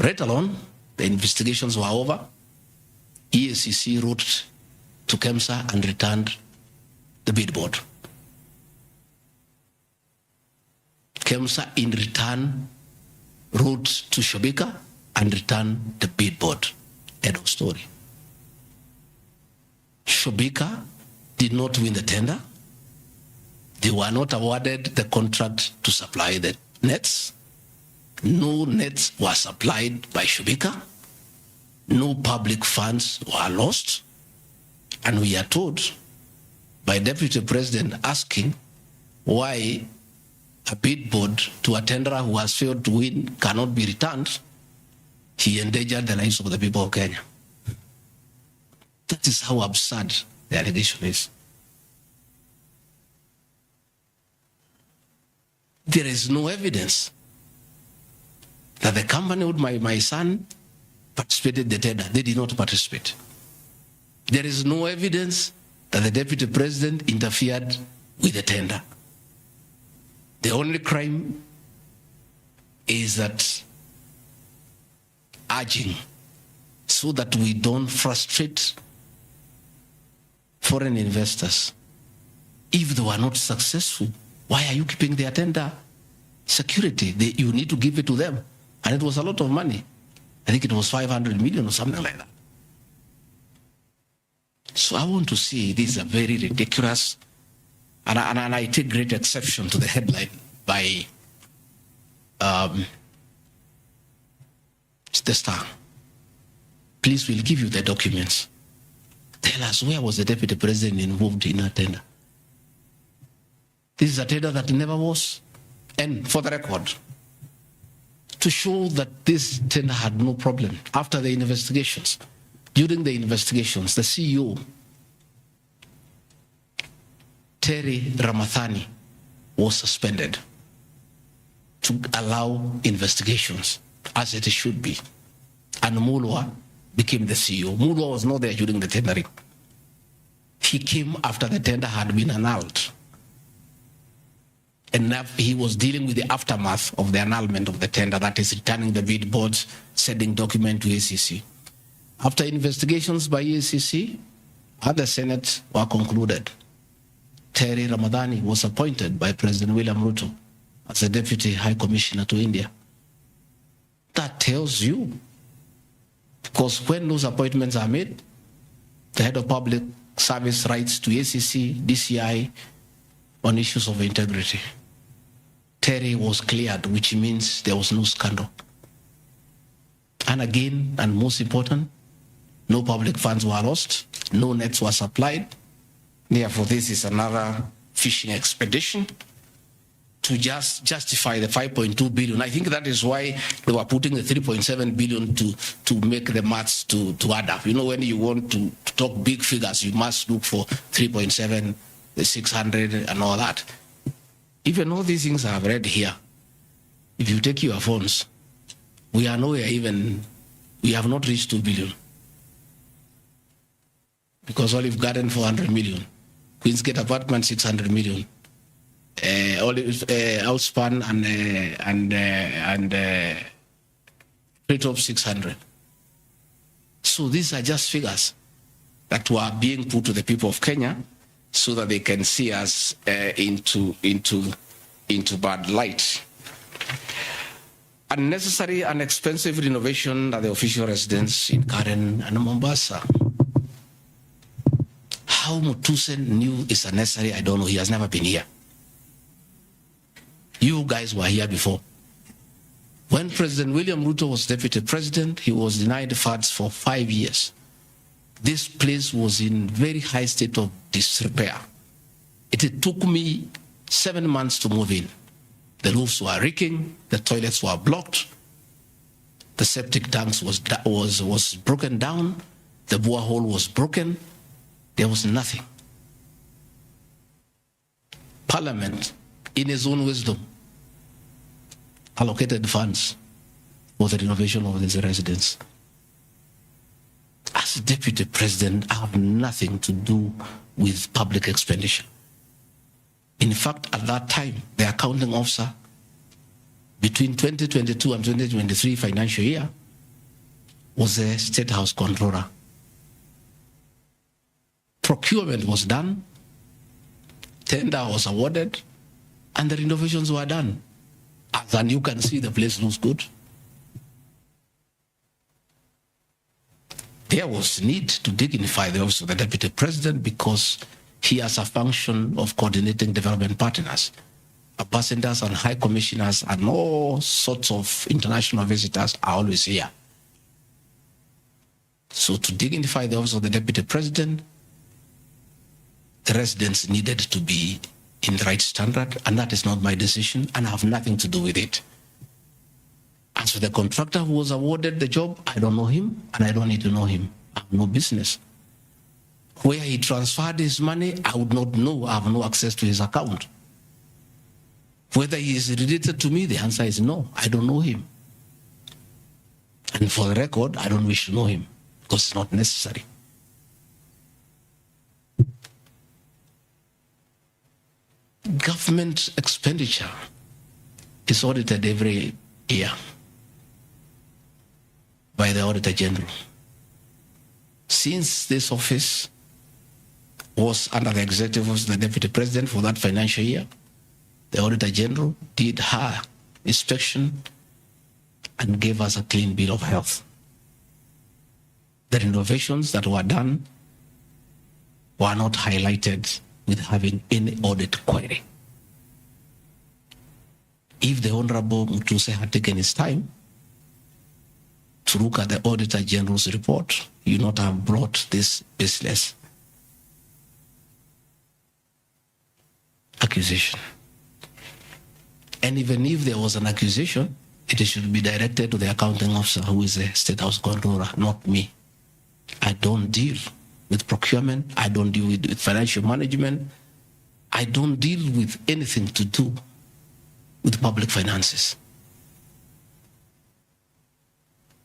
Right along, the investigations were over. EACC wrote to KEMSA and returned the billboard. KEMSA in return wrote to Shobika and returned the billboard. End of story. Shobika did not win the tender. They were not awarded the contract to supply the nets. No nets were supplied by Shobika. No public funds were lost. And we are told by Deputy President asking why a billboard to a tenderer who has failed to win cannot be returned. He endangered the lives of the people of Kenya. That is how absurd the allegation is. There is no evidence that the company with my son participated in the tender. They did not participate. There is no evidence that the Deputy President interfered with the tender. The only crime is that urging so that we don't frustrate foreign investors. If they were not successful, why are you keeping their tender security? You need to give it to them. And it was a lot of money. I think it was 500 million or something like that. So I want to say this is a very ridiculous, and I take great exception to the headline by the Star. Please, we'll give you the documents. Tell us, where was the Deputy President involved in a tender? This is a tender that never was. And for the record, to show that this tender had no problem, after the investigations, during the investigations, the CEO, Terry Ramathani, was suspended to allow investigations as it should be. And Mulwa became the CEO. Mulwa was not there during the tendering. He came after the tender had been annulled. And he was dealing with the aftermath of the annulment of the tender, that is returning the billboards, sending document to ACC. After investigations by ACC and the Senate were concluded, Terry Ramadhani was appointed by President William Ruto as the Deputy High Commissioner to India. That tells you, because when those appointments are made, the head of public service writes to ACC, DCI on issues of integrity. Terry was cleared, which means there was no scandal. And again, and most important, no public funds were lost, no nets were supplied. Therefore, this is another fishing expedition to just justify the 5.2 billion. I think that is why they were putting the 3.7 billion to make the maths to add up. You know, when you want to talk big figures, you must look for 3.7, the 600 and all that. Even all these things I have read here, If you take your phones, we are nowhere even, we have not reached 2 billion. Because Olive Garden 400 million, Queen's Gate Apartment 600 million, Outspan and Treetop 600. So these are just figures that were being put to the people of Kenya so that they can see us into bad light. Unnecessary and expensive renovation at the official residence in Karen and Mombasa. How Mutuse knew it's unnecessary, I don't know. He has never been here. You guys were here before. When President William Ruto was deputy president, he was denied funds for 5 years. This place was in very high state of disrepair. It took me 7 months to move in. The roofs were leaking, the toilets were blocked, the septic tanks was broken down, the borehole was broken. There was nothing. Parliament, in its own wisdom, allocated funds for the renovation of this residence. As deputy president, I have nothing to do with public expenditure. In fact, at that time, the accounting officer between 2022 and 2023 financial year was a State House Controller. Procurement was done, tender was awarded, and the renovations were done. And you can see the place looks good. There was need to dignify the office of the deputy president because he has a function of coordinating development partners, ambassadors and high commissioners and all sorts of international visitors are always here. So to dignify the office of the deputy president, the residents needed to be in the right standard, and that is not my decision, and I have nothing to do with it. As for the contractor who was awarded the job, I don't know him, and I don't need to know him. I have no business. Where he transferred his money, I would not know. I have no access to his account. Whether he is related to me, the answer is no. I don't know him. And for the record, I don't wish to know him, because it's not necessary. Government expenditure is audited every year by the Auditor General. Since this office was under the executive office of the Deputy President for that financial year, the Auditor General did her inspection and gave us a clean bill of health. The renovations that were done were not highlighted with having any audit query. If the Honorable Mutuse had taken his time to look at the Auditor General's report, he would not have brought this business accusation. And even if there was an accusation, it should be directed to the accounting officer who is a State House Controller, not me. I don't deal with procurement. I don't deal with financial management. I don't deal with anything to do with public finances.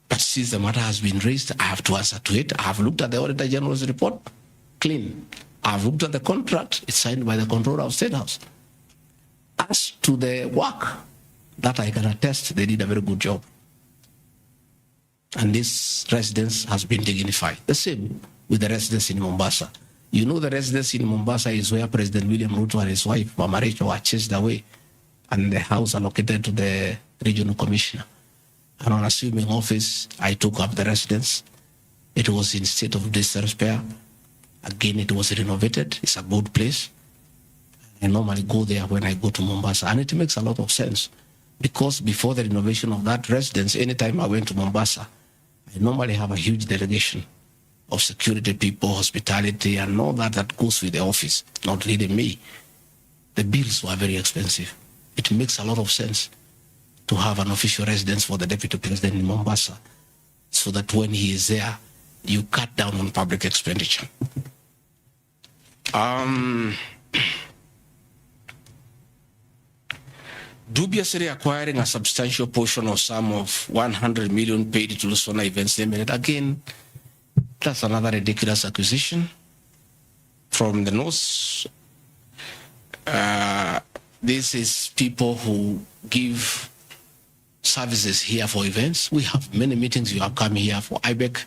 But since the matter has been raised, I have to answer to it. I have looked at the Auditor General's report, clean. I have looked at the contract, it's signed by the Controller of State House. As to the work, that I can attest, they did a very good job. And this residence has been dignified. The same with the residence in Mombasa. You know, the residence in Mombasa is where President William Ruto and his wife, Mama Rachel, were chased away, and the house allocated to the regional commissioner. And on assuming office, I took up the residence. It was in state of disrepair. Again, it was renovated. It's a good place. I normally go there when I go to Mombasa, and it makes a lot of sense because before the renovation of that residence, anytime I went to Mombasa, I normally have a huge delegation of security people, hospitality, and all that goes with the office, not really me. The bills were very expensive. It makes a lot of sense to have an official residence for the Deputy President in Mombasa so that when he is there, you cut down on public expenditure. dubiously acquiring a substantial portion of sum of 100 million paid to Lusona Events Limited. Again, that's another ridiculous acquisition from the North. This is people who give services here for events. We have many meetings. You have come here for IBEC.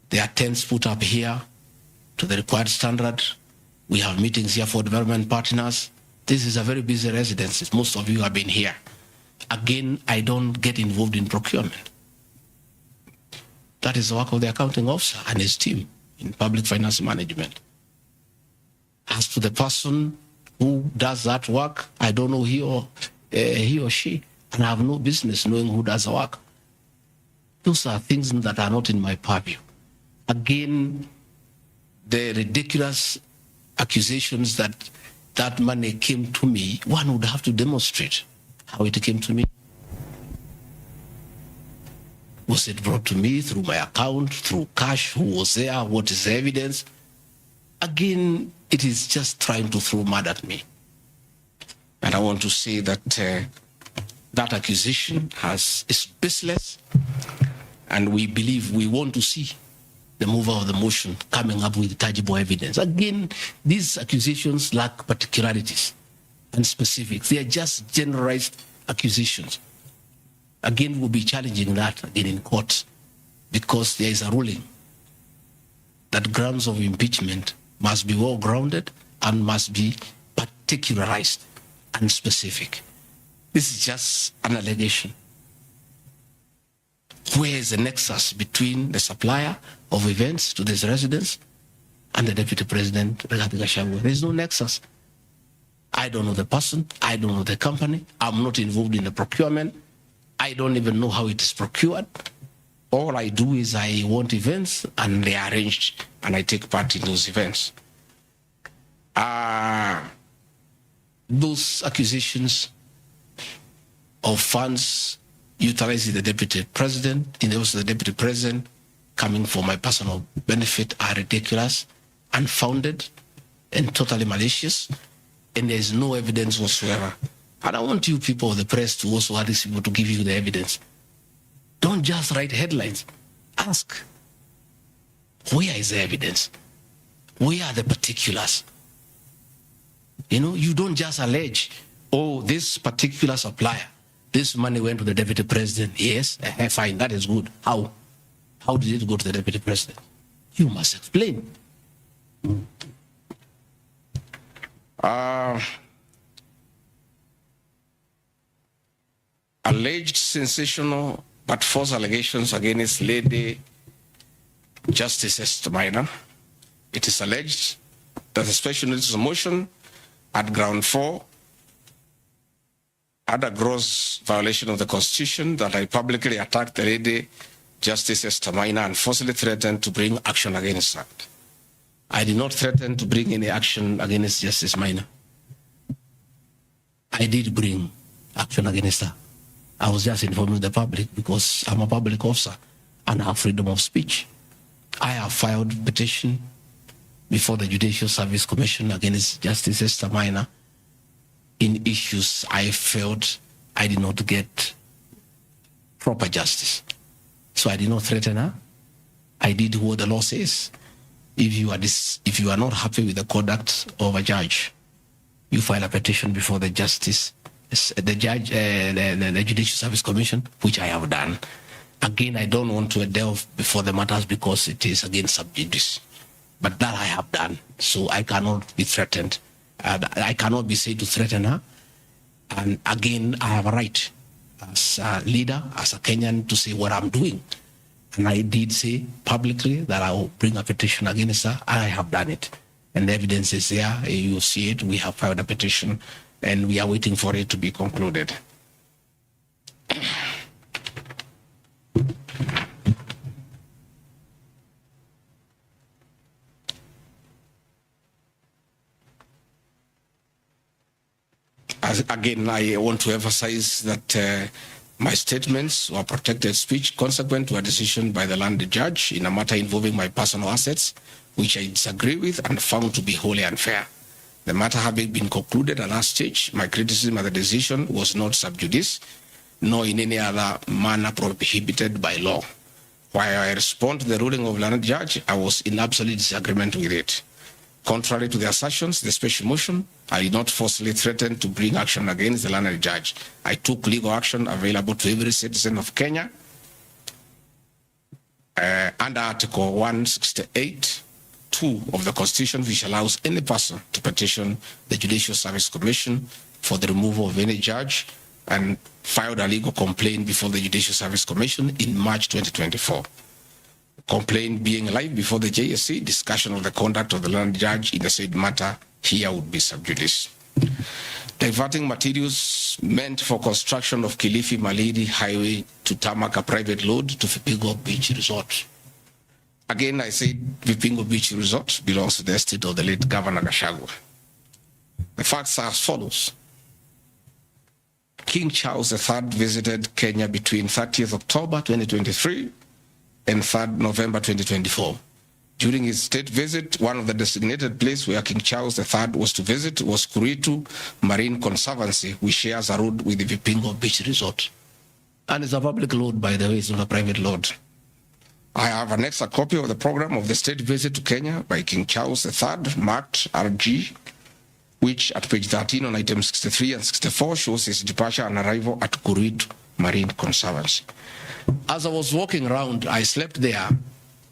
There are tents put up here to the required standard. We have meetings here for development partners. This is a very busy residence. Most of you have been here. Again, I don't get involved in procurement. That is the work of the accounting officer and his team in public finance management. As to the person who does that work, I don't know he or she, and I have no business knowing who does the work. Those are things that are not in my purview. Again, the ridiculous accusations that that money came to me, one would have to demonstrate how it came to me. Was it brought to me through my account, through cash? Who was there? What is the evidence? Again, it is just trying to throw mud at me. And I want to say that that accusation is baseless, and we believe we want to see the mover of the motion coming up with tangible evidence. Again, these accusations lack particularities and specifics. They are just generalized accusations. Again, we'll be challenging that again in court, because there is a ruling that grounds of impeachment must be well grounded and must be particularized and specific. This is just an allegation. Where is the nexus between the supplier of events to this residence and the Deputy President, Rigathi Gachagua? There is no nexus. I don't know the person. I don't know the company. I'm not involved in the procurement. I don't even know how it is procured. All I do is I want events, and they are arranged, and I take part in those events. Those accusations of funds utilizing the Deputy President, in the Deputy President, coming for my personal benefit, are ridiculous, unfounded, and totally malicious, and there is no evidence whatsoever. And I want you people of the press to also ask these people to give you the evidence. Don't just write headlines. Ask, where is the evidence? Where are the particulars? You know, you don't just allege, oh, this particular supplier, this money went to the Deputy President. Yes, fine, that is good. How? How did it go to the Deputy President? You must explain. Alleged sensational but false allegations against Lady Justice Esther Maina. It is alleged that the special notice of motion at ground 4 had a gross violation of the Constitution, that I publicly attacked the Lady Justice Esther Maina and falsely threatened to bring action against her. I did not threaten to bring any action against Justice Maina. I did bring action against her. I was just informing the public because I'm a public officer and I have freedom of speech. I have filed a petition before the Judicial Service Commission against Justice Esther Maina in issues I felt I did not get proper justice. So I did not threaten her. I did what the law says. If you are not happy with the conduct of a judge, you file a petition before the Judicial Service Commission, which I have done. Again, I don't want to delve before the matters because it is against sub judice. But that I have done, so I cannot be threatened. I cannot be said to threaten her. And again, I have a right as a leader, as a Kenyan, to say what I'm doing. And I did say publicly that I will bring a petition against her. I have done it. And the evidence is there. You see it. We have filed a petition, and we are waiting for it to be concluded. Again, I want to emphasize that my statements were protected speech consequent to a decision by the landed judge in a matter involving my personal assets, which I disagree with and found to be wholly unfair. The matter having been concluded at last stage, my criticism of the decision was not sub judice, nor in any other manner prohibited by law. While I respond to the ruling of the learned judge, I was in absolute disagreement with it. Contrary to the assertions, the special motion, I did not forcibly threaten to bring action against the learned judge. I took legal action available to every citizen of Kenya under Article 168(2) of the Constitution, which allows any person to petition the Judicial Service Commission for the removal of any judge, and filed a legal complaint before the Judicial Service Commission in March 2024. Complaint being live before the JSC, discussion of the conduct of the learned judge in the said matter here would be sub judice. Diverting materials meant for construction of Kilifi Malindi Highway to tarmac a private load to Vipingo Beach Resort. Again, I said Vipingo Beach Resort belongs to the estate of the late Governor Gachagua. The facts are as follows. King Charles III visited Kenya between 30th October 2023 and 3rd November 2024. During his state visit, one of the designated places where King Charles III was to visit was Kuritu Marine Conservancy, which shares a road with the Vipingo Beach Resort. And it's a public road, by the way, it's not a private road. I have annexed a copy of the program of the state visit to Kenya by King Charles III, marked RG, which at page 13 on items 63 and 64 shows his departure and arrival at Kuritu Marine Conservancy. As I was walking around, I slept there,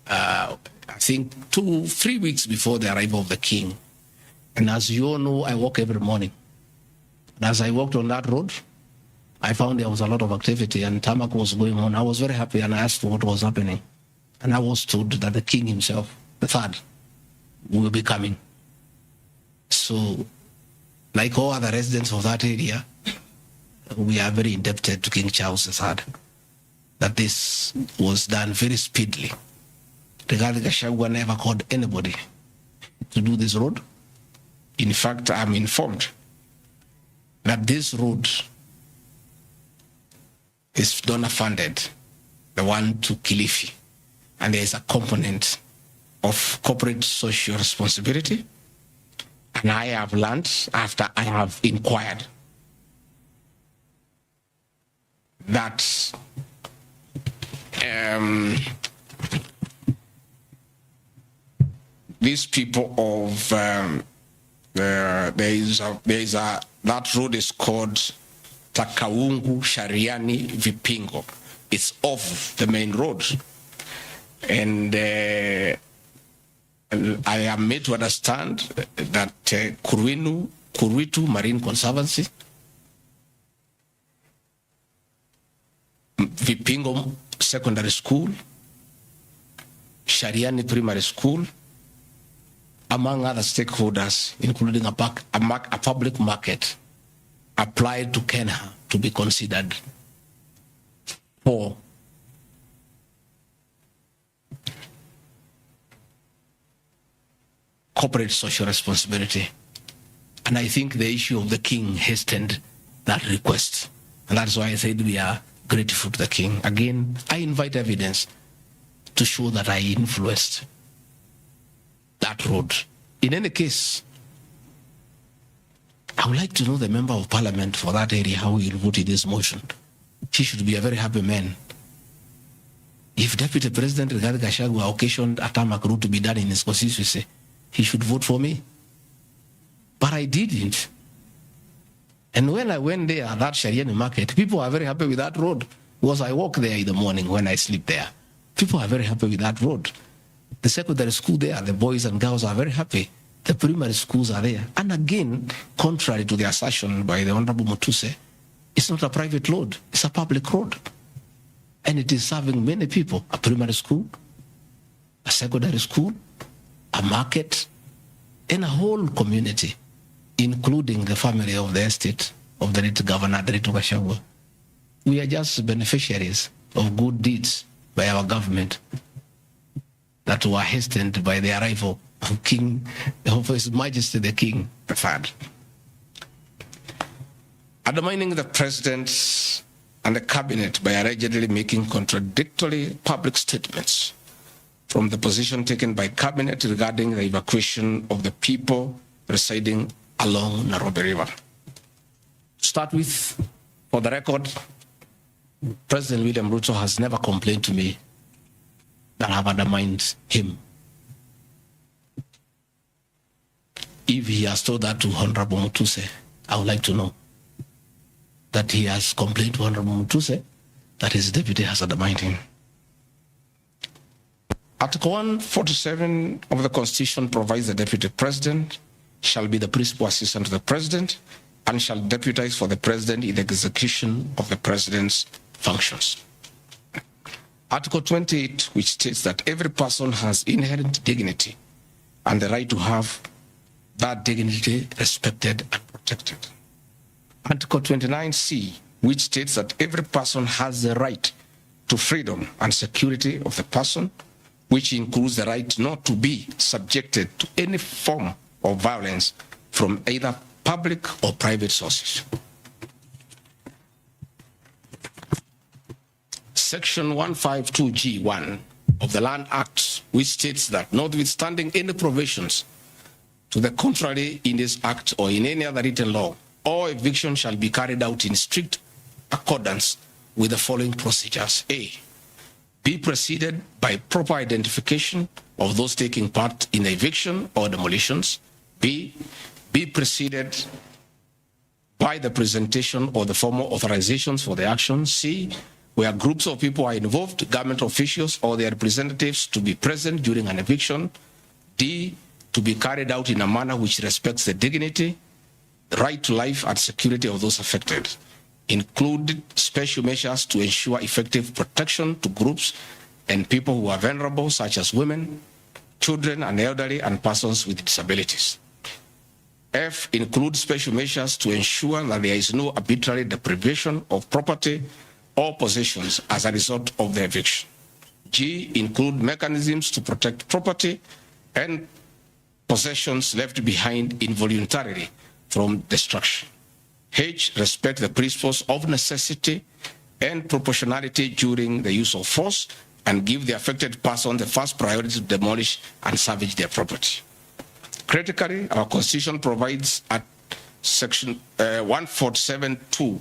I think 2-3 weeks before the arrival of the king. And as you all know, I walk every morning. And as I walked on that road, I found there was a lot of activity and tarmac was going on. I was very happy and I asked what was happening. And I was told that the king himself, the third, will be coming. So, like all other residents of that area, we are very indebted to King Charles III that this was done very speedily. Rigathi Gachagua never called anybody to do this road. In fact, I'm informed that this road is donor funded, the one to Kilifi, and there is a component of corporate social responsibility. And I have learned after I have inquired that these people of that road is called Takaungu Shariani Vipingo. It's off the main road, and I am made to understand that Kuritu Marine Conservancy, Vipingo Secondary School, Shariani Primary School, among other stakeholders, including a public market, applied to Kenya to be considered for corporate social responsibility. And I think the issue of the king hastened that request. And that's why I said we are grateful to the king. Again, I invite evidence to show that I influenced that road. In any case, I would like to know the member of parliament for that area, how he will vote in this motion. He should be a very happy man. If Deputy President Rigathi Gachagua occasioned a tarmac road to be done in his constituency, he should vote for me. But I didn't. And when I went there at that Shariani market, people are very happy with that road because I walk there in the morning when I sleep there. People are very happy with that road. The secondary school there, the boys and girls are very happy. The primary schools are there. And again, contrary to the assertion by the Honorable Mutuse, it's not a private road, it's a public road. And it is serving many people, a primary school, a secondary school, a market, and a whole community, including the family of the estate of the late Governor Gachagua. We are just beneficiaries of good deeds by our government that were hastened by the arrival of His Majesty the King III. Undermining the President and the Cabinet by allegedly making contradictory public statements from the position taken by Cabinet regarding the evacuation of the people residing along Nairobi River. To start with, for the record, President William Ruto has never complained to me that I have undermined him. If he has told that to Honorable Mutuse, I would like to know that he has complained to Honorable Mutuse that his deputy has undermined him. Article 147 of the Constitution provides the deputy president shall be the principal assistant to the president and shall deputize for the president in the execution of the president's functions. Article 28, which states that every person has inherent dignity and the right to have that dignity respected and protected. Article 29C, which states that every person has the right to freedom and security of the person, which includes the right not to be subjected to any form of violence from either public or private sources. Section 152G1 of the Land Act, which states that notwithstanding any provisions to the contrary in this act or in any other written law, all eviction shall be carried out in strict accordance with the following procedures. A, be preceded by proper identification of those taking part in the eviction or demolitions. B, be preceded by the presentation of the formal authorizations for the action. C, where groups of people are involved, government officials or their representatives to be present during an eviction. D, to be carried out in a manner which respects the dignity, the right to life and security of those affected. Include special measures to ensure effective protection to groups and people who are vulnerable, such as women, children and elderly and persons with disabilities. F, include special measures to ensure that there is no arbitrary deprivation of property or possessions as a result of the eviction. G, include mechanisms to protect property and possessions left behind involuntarily from destruction. H, respect the principles of necessity and proportionality during the use of force and give the affected person the first priority to demolish and salvage their property. Critically, our Constitution provides at Section 147(2)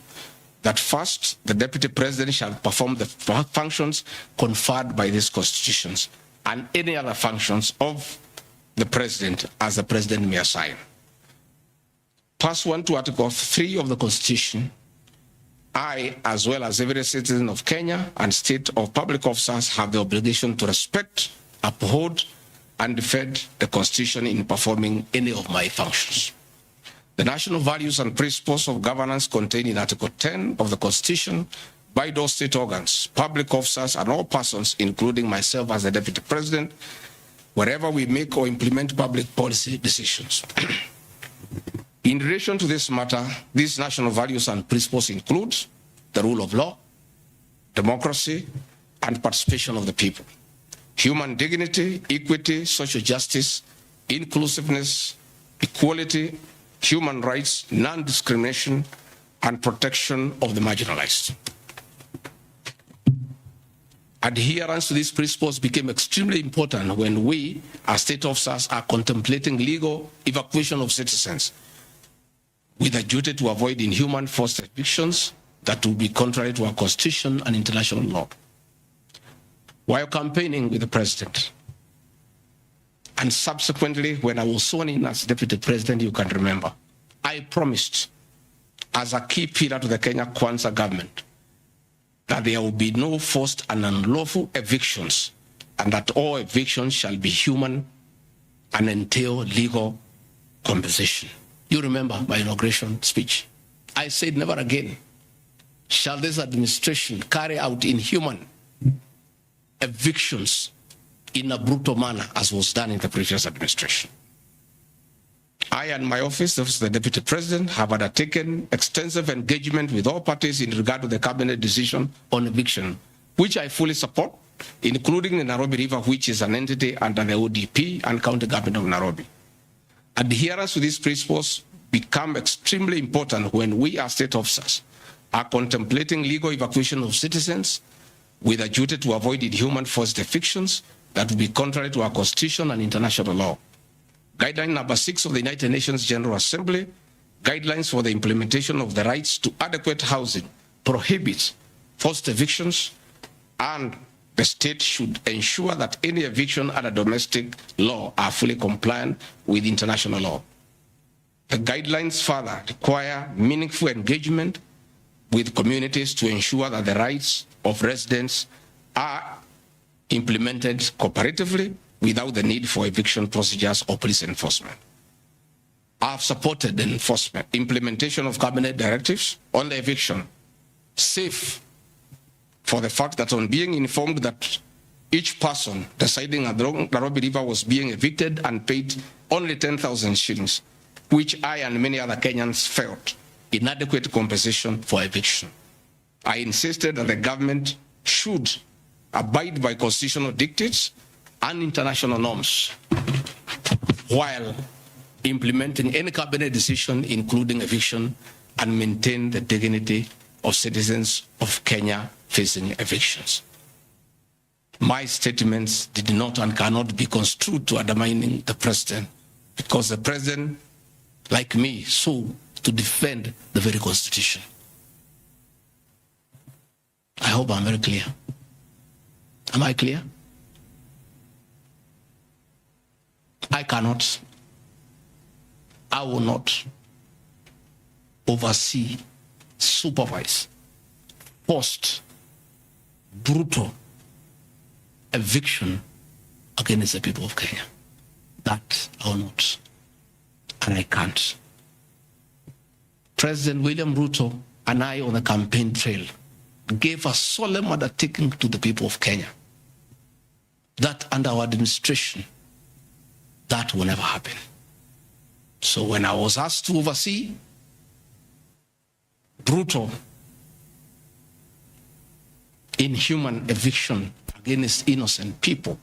that first, the Deputy President shall perform the functions conferred by these constitutions and any other functions of the President as the President may assign. Pursuant to Article 3 of the Constitution, I, as well as every citizen of Kenya and state of public officers, have the obligation to respect, uphold, and defend the Constitution in performing any of my functions. The national values and principles of governance contained in Article 10 of the Constitution by those state organs, public officers, and all persons, including myself as the Deputy President, wherever we make or implement public policy decisions. In relation to this matter, these national values and principles include the rule of law, democracy, and participation of the people, human dignity, equity, social justice, inclusiveness, equality, human rights, non-discrimination, and protection of the marginalized. Adherence to these principles became extremely important when we, as state officers, are contemplating legal evacuation of citizens with a duty to avoid inhuman forced evictions that will be contrary to our Constitution and international law. While campaigning with the President, and subsequently when I was sworn in as Deputy President, you can remember, I promised as a key pillar to the Kenya Kwanza government that there will be no forced and unlawful evictions and that all evictions shall be human and entail legal compensation. You remember my inauguration speech. I said never again shall this administration carry out inhuman evictions in a brutal manner as was done in the previous administration. I and my office, as the Deputy President, have undertaken extensive engagement with all parties in regard to the cabinet decision on eviction, which I fully support, including the Nairobi River, which is an entity under the ODP and County Government of Nairobi. Adherence to these principles become extremely important when we as state officers are contemplating legal evacuation of citizens with a duty to avoid inhuman forced evictions that would be contrary to our Constitution and international law. Guideline number 6 of the United Nations General Assembly, guidelines for the implementation of the rights to adequate housing, prohibits forced evictions, and the state should ensure that any eviction under domestic law are fully compliant with international law. The guidelines further require meaningful engagement with communities to ensure that the rights of residents are implemented cooperatively without the need for eviction procedures or police enforcement. I have supported the implementation of cabinet directives on the eviction, safe for the fact that on being informed that each person residing at the Nairobi River was being evicted and paid only 10,000 shillings, which I and many other Kenyans felt inadequate compensation for eviction. I insisted that the government should abide by constitutional dictates and international norms while implementing any cabinet decision, including eviction, and maintain the dignity of citizens of Kenya facing evictions. My statements did not and cannot be construed to undermining the president, because the president, like me, sought to defend the very constitution. I hope I'm very clear. Am I clear? I cannot, I will not oversee, supervise, forced, brutal eviction against the people of Kenya. That I will not, and I can't. President William Ruto and I on the campaign trail gave a solemn undertaking to the people of Kenya that under our administration, that will never happen. So when I was asked to oversee brutal, inhuman eviction against innocent people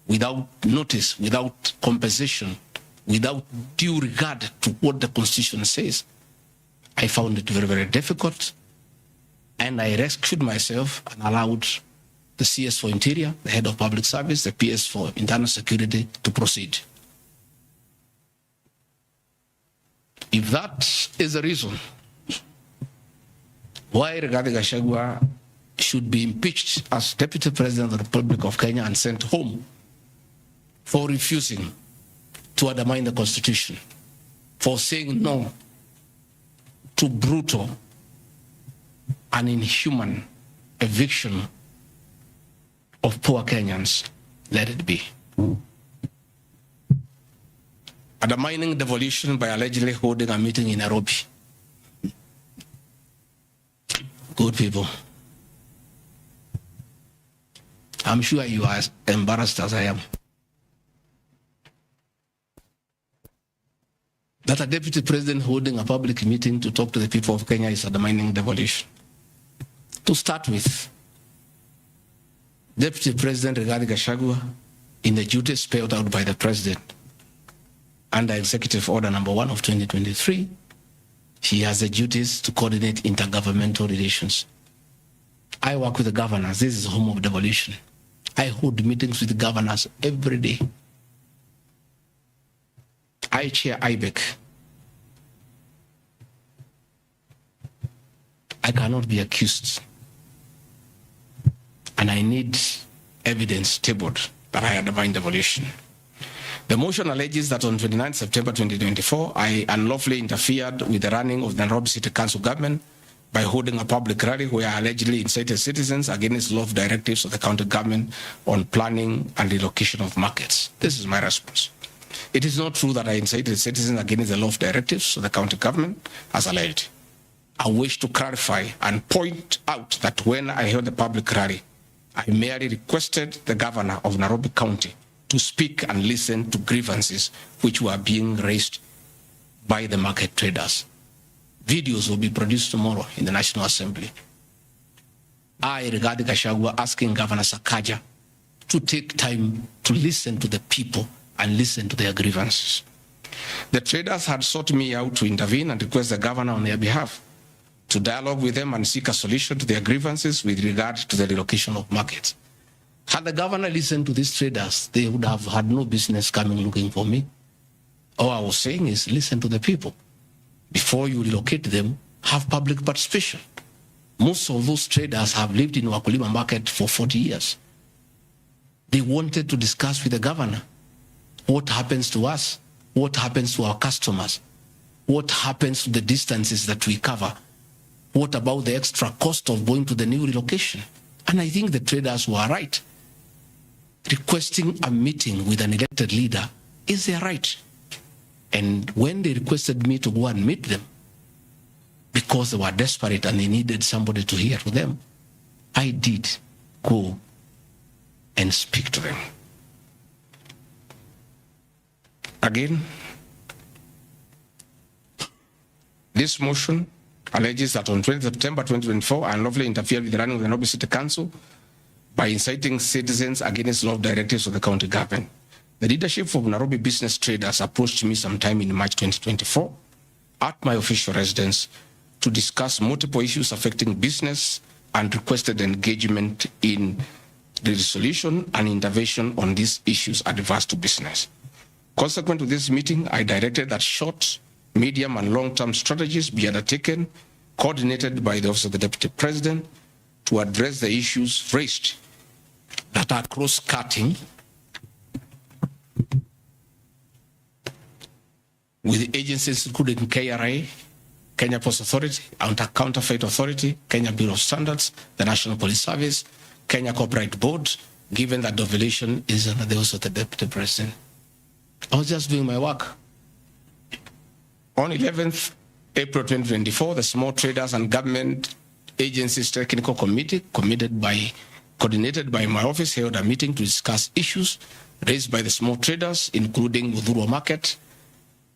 without notice, without compensation, without due regard to what the Constitution says, I found it very, very difficult. And I rescued myself and allowed the CS for Interior, the Head of Public Service, the PS for Internal Security to proceed. If that is the reason why Rigathi Gachagua should be impeached as Deputy President of the Republic of Kenya and sent home for refusing to undermine the Constitution, for saying no to brutal and inhuman eviction of poor Kenyans, let it be. Undermining devolution by allegedly holding a meeting in Nairobi. Good people. I'm sure you are as embarrassed as I am. That a deputy president holding a public meeting to talk to the people of Kenya is undermining devolution. To start with, Deputy President Rigathi Gachagua, in the duties spelled out by the President under Executive Order number 1 of 2023, he has the duties to coordinate intergovernmental relations. I work with the governors. This is the home of devolution. I hold meetings with the governors every day. I chair IBEC. I cannot be accused. And I need evidence tabled that I undermined devolution. The motion alleges that on 29 September 2024, I unlawfully interfered with the running of the Nairobi City Council government by holding a public rally where I allegedly incited citizens against law directives of the county government on planning and relocation of markets. This is my response. It is not true that I incited citizens against the law directives of the county government as alleged. I wish to clarify and point out that when I held the public rally, I merely requested the governor of Nairobi County to speak and listen to grievances which were being raised by the market traders. Videos will be produced tomorrow in the National Assembly. I, Rigathi Gachagua, asking Governor Sakaja to take time to listen to the people and listen to their grievances. The traders had sought me out to intervene and request the governor on their behalf to dialogue with them and seek a solution to their grievances with regard to the relocation of markets. Had the governor listened to these traders, they would have had no business coming looking for me. All I was saying is listen to the people. Before you relocate them, have public participation. Most of those traders have lived in Wakulima market for 40 years. They wanted to discuss with the governor what happens to us, what happens to our customers, what happens to the distances that we cover, what about the extra cost of going to the new relocation. And I think the traders were right. Requesting a meeting with an elected leader is their right. And when they requested me to go and meet them, because they were desperate and they needed somebody to hear to them, I did go and speak to them. Again, this motion alleges that on 20 September 2024, I unlawfully interfered with the running of the Nairobi City Council by inciting citizens against law directives of the county government. The leadership of Nairobi business traders approached me sometime in March 2024 at my official residence to discuss multiple issues affecting business and requested engagement in the resolution and intervention on these issues adverse to business. Consequent to this meeting, I directed that short, medium, and long-term strategies be undertaken, coordinated by the Office of the Deputy President, to address the issues raised that are cross-cutting with agencies including KRA, Kenya Post Authority, Counterfeit Authority, Kenya Bureau of Standards, the National Police Service, Kenya Copyright Board, given that the violation is under the Office of the Deputy President. I was just doing my work. On 11th April 2024, the Small Traders and Government Agencies Technical Committee, coordinated by my office, held a meeting to discuss issues raised by the small traders, including Udhuru Market,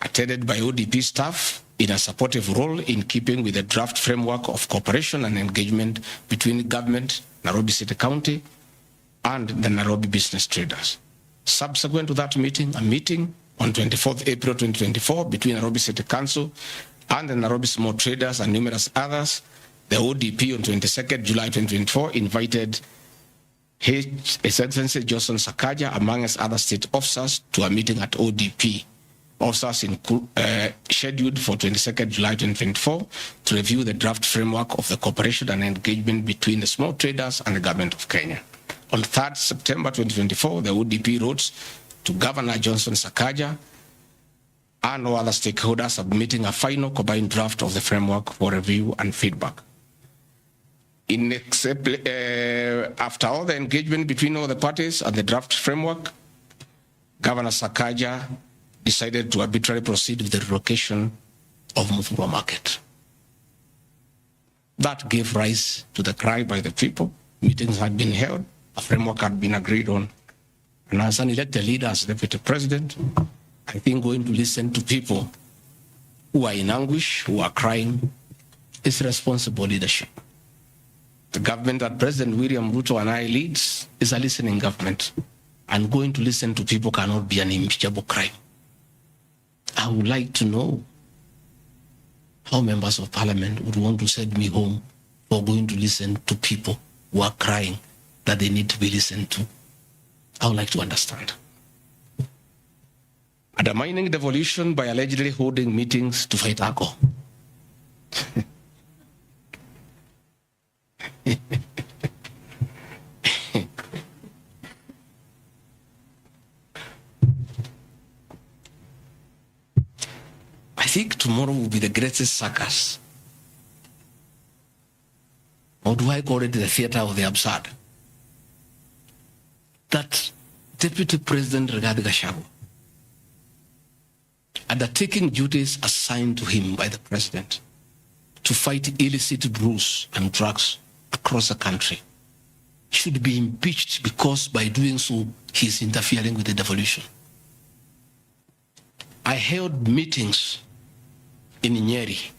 attended by ODP staff in a supportive role in keeping with the draft framework of cooperation and engagement between government, Nairobi City County, and the Nairobi business traders. Subsequent to that meeting, a meeting on 24th April 2024 between Nairobi City Council and the Nairobi small traders and numerous others, the ODP on 22nd July 2024 invited His Excellency Johnson Sakaja, amongst other state officers, to a meeting at ODP. Officers scheduled for 22nd July 2024 to review the draft framework of the cooperation and engagement between the small traders and the government of Kenya. On 3rd September 2024, the ODP wrote to Governor Johnson Sakaja and all other stakeholders, submitting a final combined draft of the framework for review and feedback. After all the engagement between all the parties and the draft framework, Governor Sakaja decided to arbitrarily proceed with the relocation of Mufulwa Market. That gave rise to the cry by the people. Meetings had been held, a framework had been agreed on. And as an elected leader, as Deputy President, I think going to listen to people who are in anguish, who are crying, is responsible leadership. The government that President William Ruto and I leads is a listening government. And going to listen to people cannot be an impeachable crime. I would like to know how members of parliament would want to send me home for going to listen to people who are crying that they need to be listened to. I would like to understand. Undermining devolution by allegedly holding meetings to fight alcohol. I think tomorrow will be the greatest circus. Or do I call it the theater of the absurd? That Deputy President Rigathi Gachagua, undertaking duties assigned to him by the President to fight illicit brews and drugs across the country, should be impeached because by doing so, he's interfering with the devolution. I held meetings in Nyeri,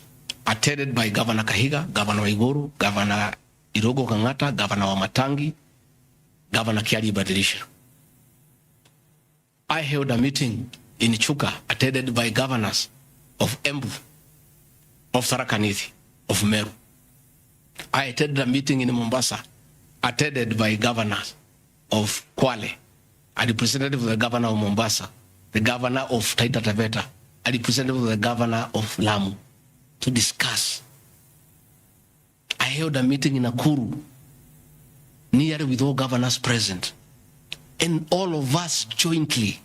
attended by Governor Kahiga, Governor Waiguru, Governor Irogo Kangata, Governor Wamatangi, Governor Kiari Badilisha. I held a meeting in Chuka, attended by governors of Embu, of Tharaka Nithi, of Meru. I attended a meeting in Mombasa, attended by governors of Kwale, a representative of the governor of Mombasa, the governor of Taita Taveta, a representative of the governor of Lamu, to discuss. I held a meeting in Nakuru, nearly with all governors present, and all of us jointly,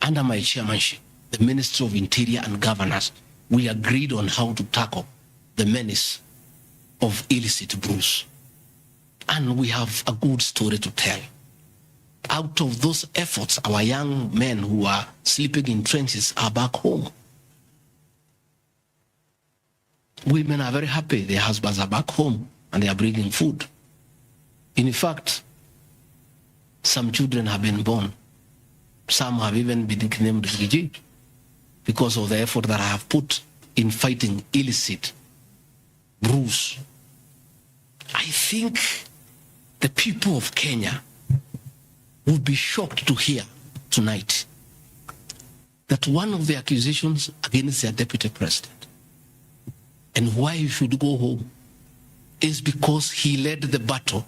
under my chairmanship, the Ministry of Interior and Governors, we agreed on how to tackle the menace of illicit brews. And we have a good story to tell. Out of those efforts, our young men who are sleeping in trenches are back home. Women are very happy. Their husbands are back home and they are bringing food. In fact, some children have been born. Some have even been nicknamed Rigathi because of the effort that I have put in fighting illicit brews. I think the people of Kenya would be shocked to hear tonight that one of the accusations against their deputy president and why he should go home is because he led the battle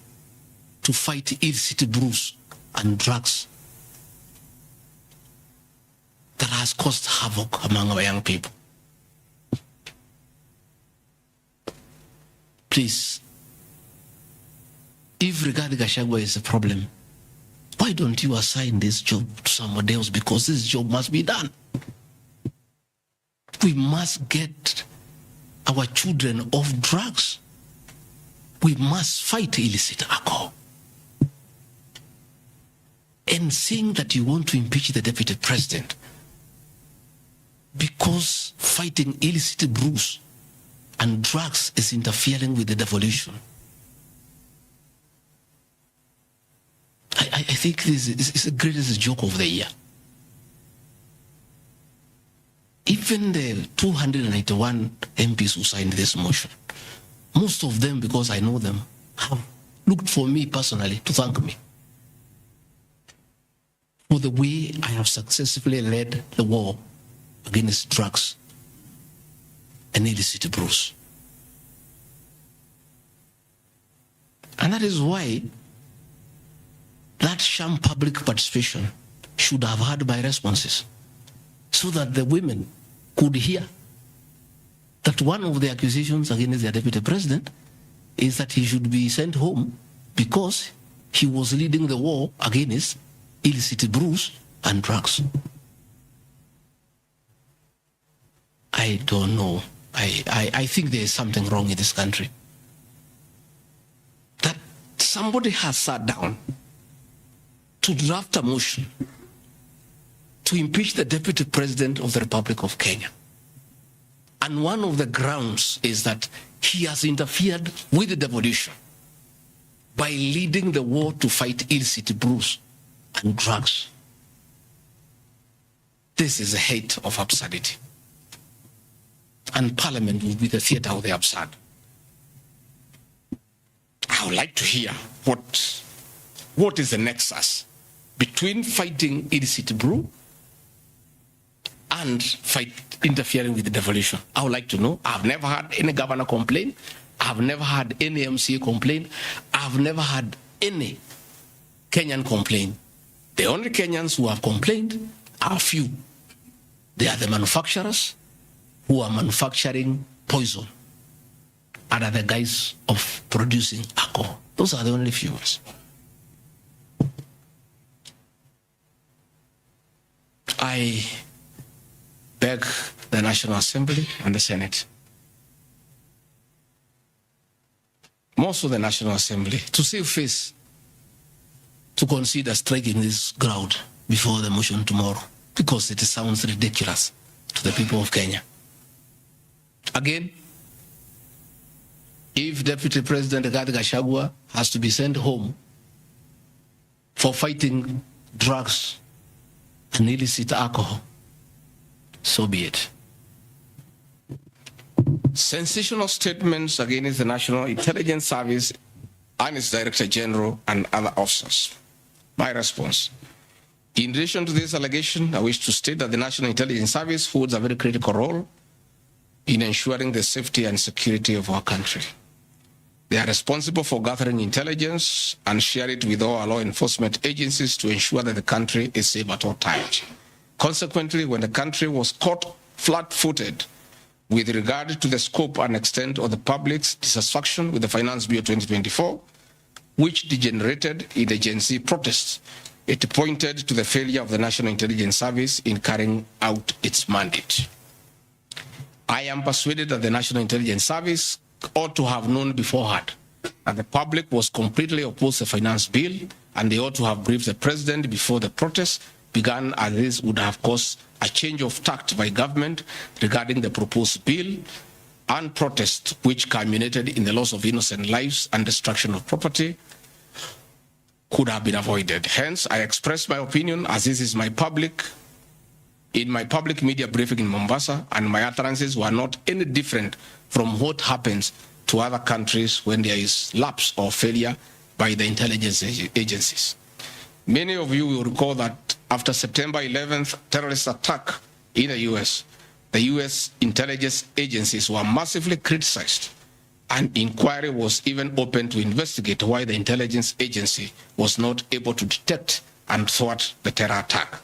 to fight illicit brews and drugs that has caused havoc among our young people. Please, if Rigathi Gachagua is a problem, why don't you assign this job to somebody else? Because this job must be done. We must get our children off drugs. We must fight illicit alcohol. And saying that you want to impeach the deputy president because fighting illicit brews and drugs is interfering with the devolution. I think this is the greatest joke of the year. Even the 291 MPs who signed this motion, most of them, because I know them, have looked for me personally to thank me for the way I have successfully led the war against drugs and illicit brews. And that is why that sham public participation should have had my responses, so that the women could hear that one of the accusations against their deputy president is that he should be sent home because he was leading the war against illicit brews and drugs. I don't know. I think there is something wrong in this country. That somebody has sat down to draft a motion to impeach the deputy president of the Republic of Kenya. And one of the grounds is that he has interfered with the devolution by leading the war to fight illicit brews and drugs. This is a height of absurdity. And Parliament will be the theater of the absurd. I would like to hear what is the nexus between fighting illicit brew and interfering with the devolution. I would like to know. I've never had any governor complain. I've never had any MCA complain. I've never had any Kenyan complain. The only Kenyans who have complained are few. They are the manufacturers who are manufacturing poison under the guise of producing alcohol. Those are the only few. I beg the National Assembly and the Senate, most of the National Assembly, to save face, to consider striking this ground before the motion tomorrow, because it sounds ridiculous to the people of Kenya. Again, if Deputy President Rigathi Gachagua has to be sent home for fighting drugs and illicit alcohol, so be it. Sensational statements against the National Intelligence Service and its Director General and other officers. My response. In addition to this allegation, I wish to state that the National Intelligence Service holds a very critical role in ensuring the safety and security of our country. They are responsible for gathering intelligence and share it with all our law enforcement agencies to ensure that the country is safe at all times. Consequently, when the country was caught flat-footed with regard to the scope and extent of the public's dissatisfaction with the Finance Bill 2024, which degenerated in the Gen Z protests, it pointed to the failure of the National Intelligence Service in carrying out its mandate. I am persuaded that the National Intelligence Service ought to have known beforehand that the public was completely opposed to the finance bill, and they ought to have briefed the president before the protests began, as this would have caused a change of tact by government regarding the proposed bill, and protests which culminated in the loss of innocent lives and destruction of property could have been avoided. Hence, I express my opinion, as this is in my public media briefing in Mombasa, and my utterances were not any different from what happens to other countries when there is lapse or failure by the intelligence agencies. Many of you will recall that after September 11th terrorist attack in the US intelligence agencies were massively criticized. An inquiry was even opened to investigate why the intelligence agency was not able to detect and thwart the terror attack.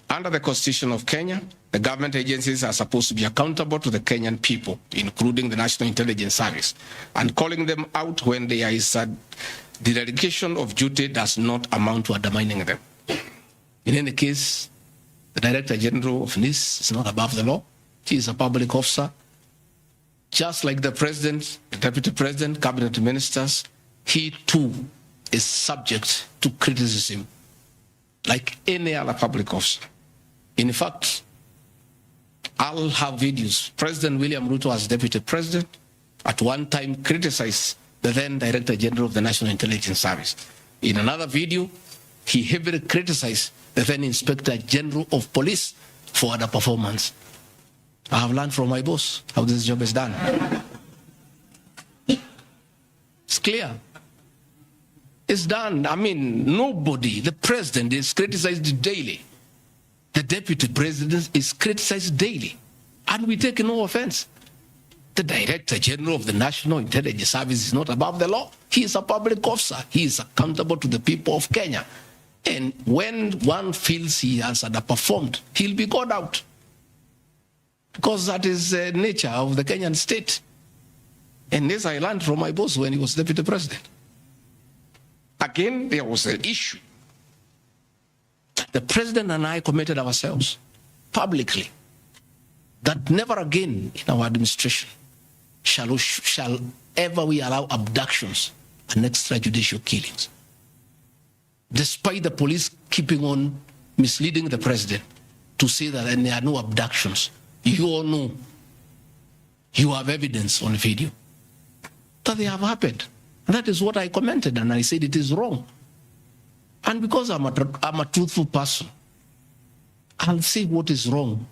Under the Constitution of Kenya, the government agencies are supposed to be accountable to the Kenyan people, including the National Intelligence Service, and calling them out when there is a dereliction of duty does not amount to undermining them. In any case, the Director General of NIS is not above the law. He is a public officer. Just like the President, the Deputy President, Cabinet Ministers, he too is subject to criticism like any other public officer. In fact, I'll have videos. President William Ruto, as Deputy President, at one time criticized the then Director General of the National Intelligence Service. In another video, he heavily criticized the then Inspector General of Police for underperformance. I have learned from my boss how this job is done. It's clear. It's done. I mean, nobody, the president is criticized daily. The deputy president is criticized daily. And we take no offense. The Director General of the National Intelligence Service is not above the law. He is a public officer. He is accountable to the people of Kenya. And when one feels he has underperformed, he'll be called out. Because that is the nature of the Kenyan state. And this I learned from my boss when he was deputy president. Again, there was an issue. The president and I committed ourselves publicly that never again in our administration shall ever we allow abductions and extrajudicial killings. Despite the police keeping on misleading the president to say that there are no abductions, you all know, you have evidence on video that they have happened. And that is what I commented, and I said it is wrong. And because I'm a truthful person, I'll say what is wrong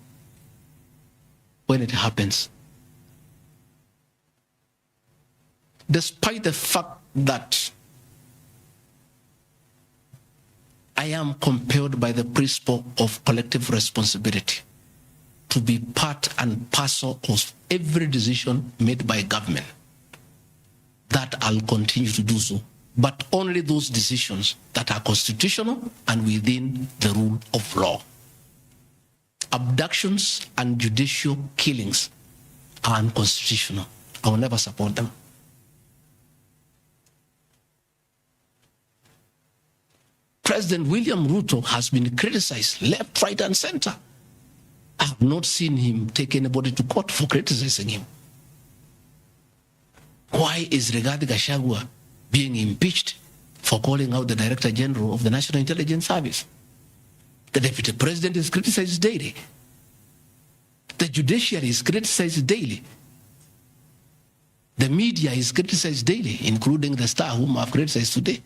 when it happens. Despite the fact that I am compelled by the principle of collective responsibility to be part and parcel of every decision made by government, that I'll continue to do so, but only those decisions that are constitutional and within the rule of law. Abductions and judicial killings are unconstitutional. I will never support them. President William Ruto has been criticized left, right, and center. I have not seen him take anybody to court for criticizing him. Why is Rigathi Gachagua being impeached for calling out the Director General of the National Intelligence Service? The Deputy President is criticized daily. The judiciary is criticized daily. The media is criticized daily, including the Star, whom I've criticized today.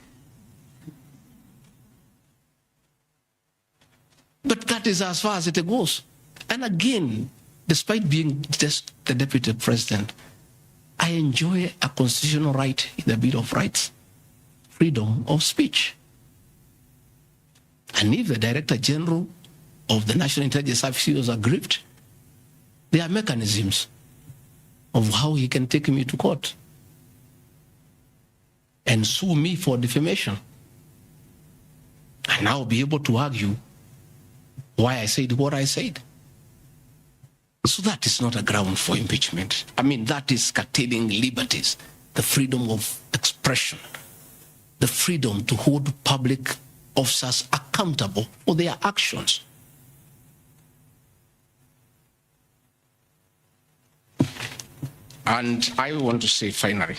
But that is as far as it goes. And again, despite being just the Deputy President, I enjoy a constitutional right in the Bill of Rights, freedom of speech. And if the Director General of the National Intelligence Service is aggrieved, there are mechanisms of how he can take me to court and sue me for defamation. And I'll be able to argue why I said what I said. So that is not a ground for impeachment. I mean, that is curtailing liberties, the freedom of expression, the freedom to hold public officers accountable for their actions. And I want to say finally,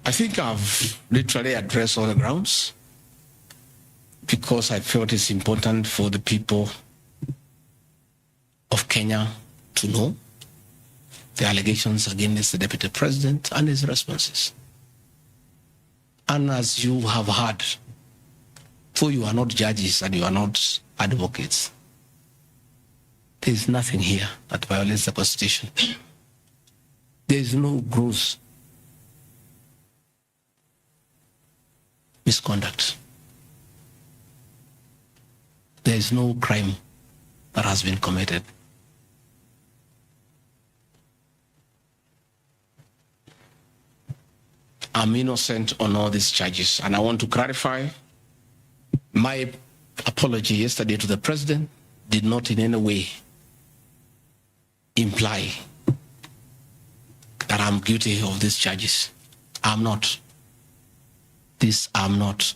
I think I've literally addressed all the grounds because I felt it's important for the people of Kenya to know the allegations against the Deputy President and his responses. And as you have heard, though you are not judges and you are not advocates, there is nothing here that violates the Constitution. There is no gross misconduct. There is no crime that has been committed. I'm innocent on all these charges, and I want to clarify my apology yesterday to the President did not in any way imply that I'm guilty of these charges. I'm not. I'm not.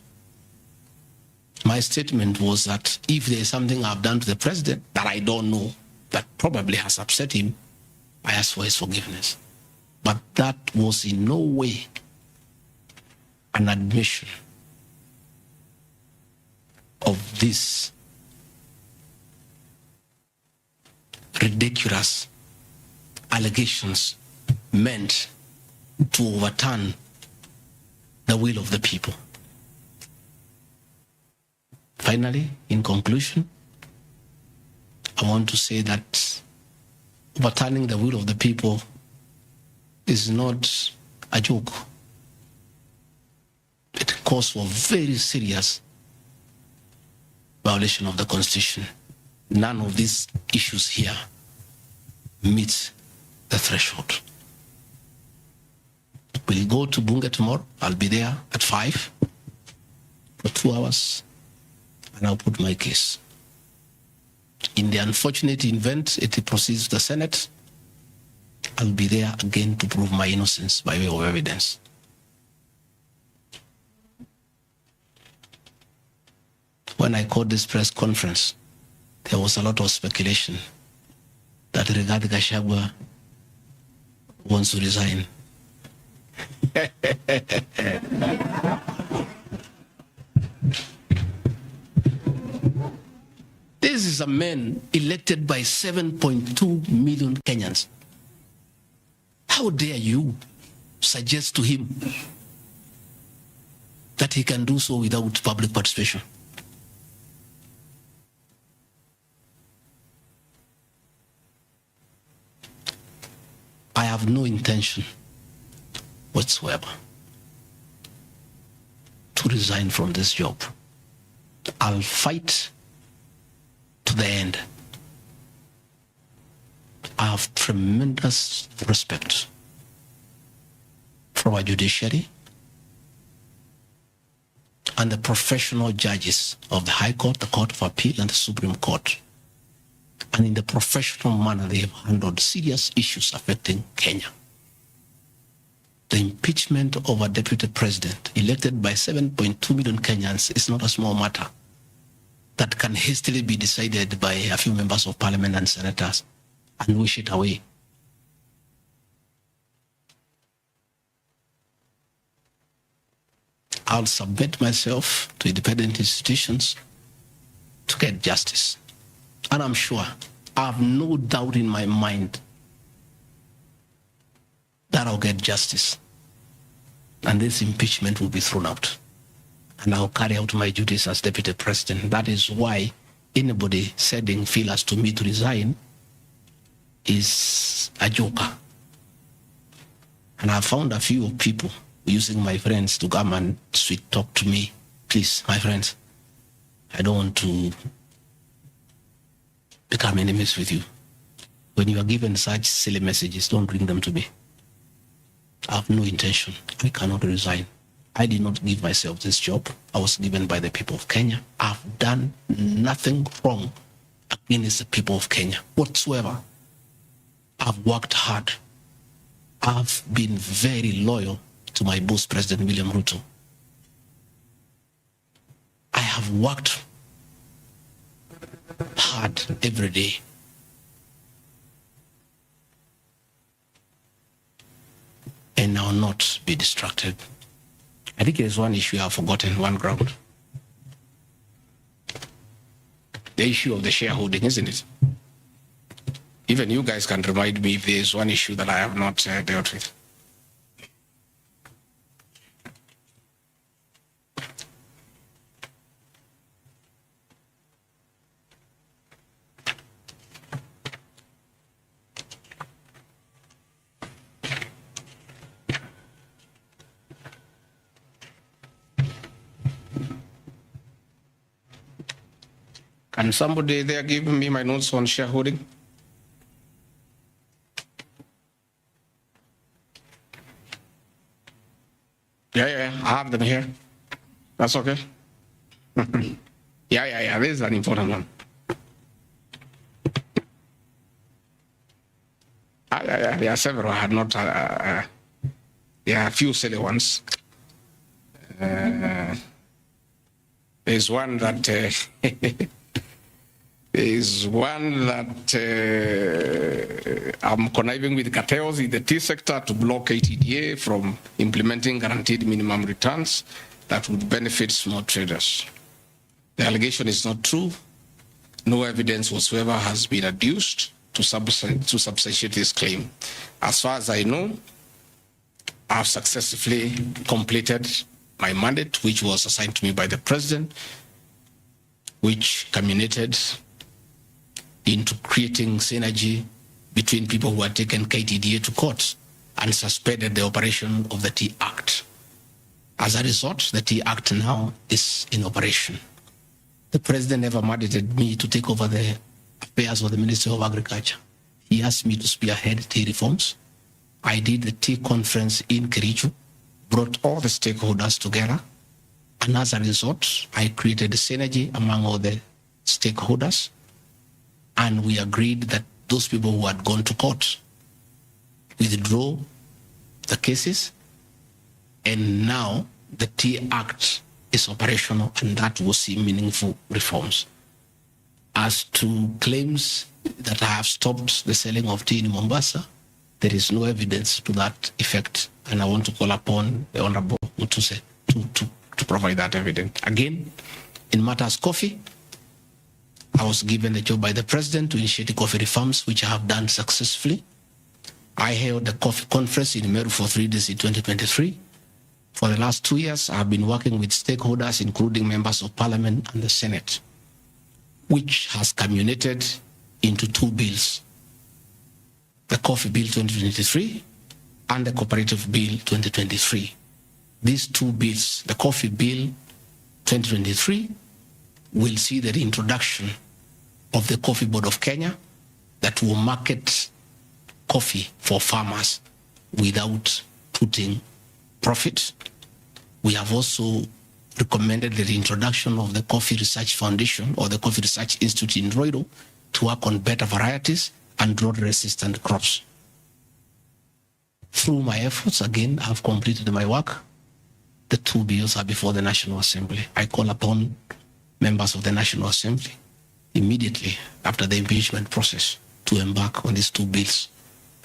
My statement was that if there is something I've done to the President that I don't know, that probably has upset him, I ask for his forgiveness. But that was in no way an admission of this ridiculous allegations meant to overturn the will of the people. Finally, in conclusion, I want to say that overturning the will of the people is not a joke. It calls for very serious violation of the Constitution. None of these issues here meet the threshold. We'll go to Bunge tomorrow. I'll be there at 5 for 2 hours, and I'll put my case. In the unfortunate event it proceeds to the Senate, I'll be there again to prove my innocence by way of evidence. When I called this press conference, there was a lot of speculation that Rigathi Gachagua wants to resign. This is a man elected by 7.2 million Kenyans. How dare you suggest to him that he can do so without public participation? I have no intention whatsoever to resign from this job. I'll fight to the end. I have tremendous respect for our judiciary and the professional judges of the High Court, the Court of Appeal, and the Supreme Court. And in the professional manner, they have handled serious issues affecting Kenya. The impeachment of a deputy president elected by 7.2 million Kenyans is not a small matter that can hastily be decided by a few members of parliament and senators and wish it away. I'll submit myself to independent institutions to get justice. And I'm sure, I have no doubt in my mind that I'll get justice. And this impeachment will be thrown out. And I'll carry out my duties as deputy president. That is why anybody sending feelers to me to resign is a joker. And I found a few people using my friends to come and sweet talk to me. Please, my friends, I don't want to become enemies with you. When you are given such silly messages, don't bring them to me. I have no intention. I cannot resign. I did not give myself this job. I was given by the people of Kenya. I've done nothing wrong against the people of Kenya whatsoever. I've worked hard. I've been very loyal to my boss, President William Ruto. I have worked hard every day. And I will not be distracted. I think there's one issue I've forgotten, one ground. The issue of the shareholding, isn't it? Even you guys can remind me if there's one issue that I have not dealt with. Can somebody there give me my notes on shareholding? Yeah, I have them here. That's okay. Yeah, this is an important one. There are several. I had not. There are a few silly ones. There's one that. I'm conniving with cartels in the tea sector to block ATDA from implementing guaranteed minimum returns that would benefit small traders. The allegation is not true. No evidence whatsoever has been adduced to substantiate this claim. As far as I know, I've successfully completed my mandate, which was assigned to me by the president, which culminated into creating synergy between people who had taken KTDA to court and suspended the operation of the Tea Act. As a result, the Tea Act now is in operation. The president never mandated me to take over the affairs of the Ministry of Agriculture. He asked me to spearhead tea reforms. I did the tea conference in Kericho, brought all the stakeholders together, and as a result, I created a synergy among all the stakeholders. And we agreed that those people who had gone to court withdraw the cases. And now the Tea Act is operational, and that will see meaningful reforms. As to claims that I have stopped the selling of tea in Mombasa, there is no evidence to that effect. And I want to call upon the Honorable Mutuse to provide that evidence. Again, in matters coffee, I was given a job by the president to initiate the coffee reforms, which I have done successfully. I held a coffee conference in Meru for 3 days in 2023. For the last 2 years, I have been working with stakeholders, including members of parliament and the Senate, which has culminated into 2 bills. The Coffee Bill 2023 and the Cooperative Bill 2023. These 2 bills, the Coffee Bill 2023, will see the reintroduction of the Coffee Board of Kenya that will market coffee for farmers without putting profit. We have also recommended the reintroduction of the Coffee Research Foundation or the Coffee Research Institute in Roido to work on better varieties and drought-resistant crops. Through my efforts, again, I've completed my work. The 2 bills are before the National Assembly. I call upon members of the National Assembly immediately after the impeachment process to embark on these 2 bills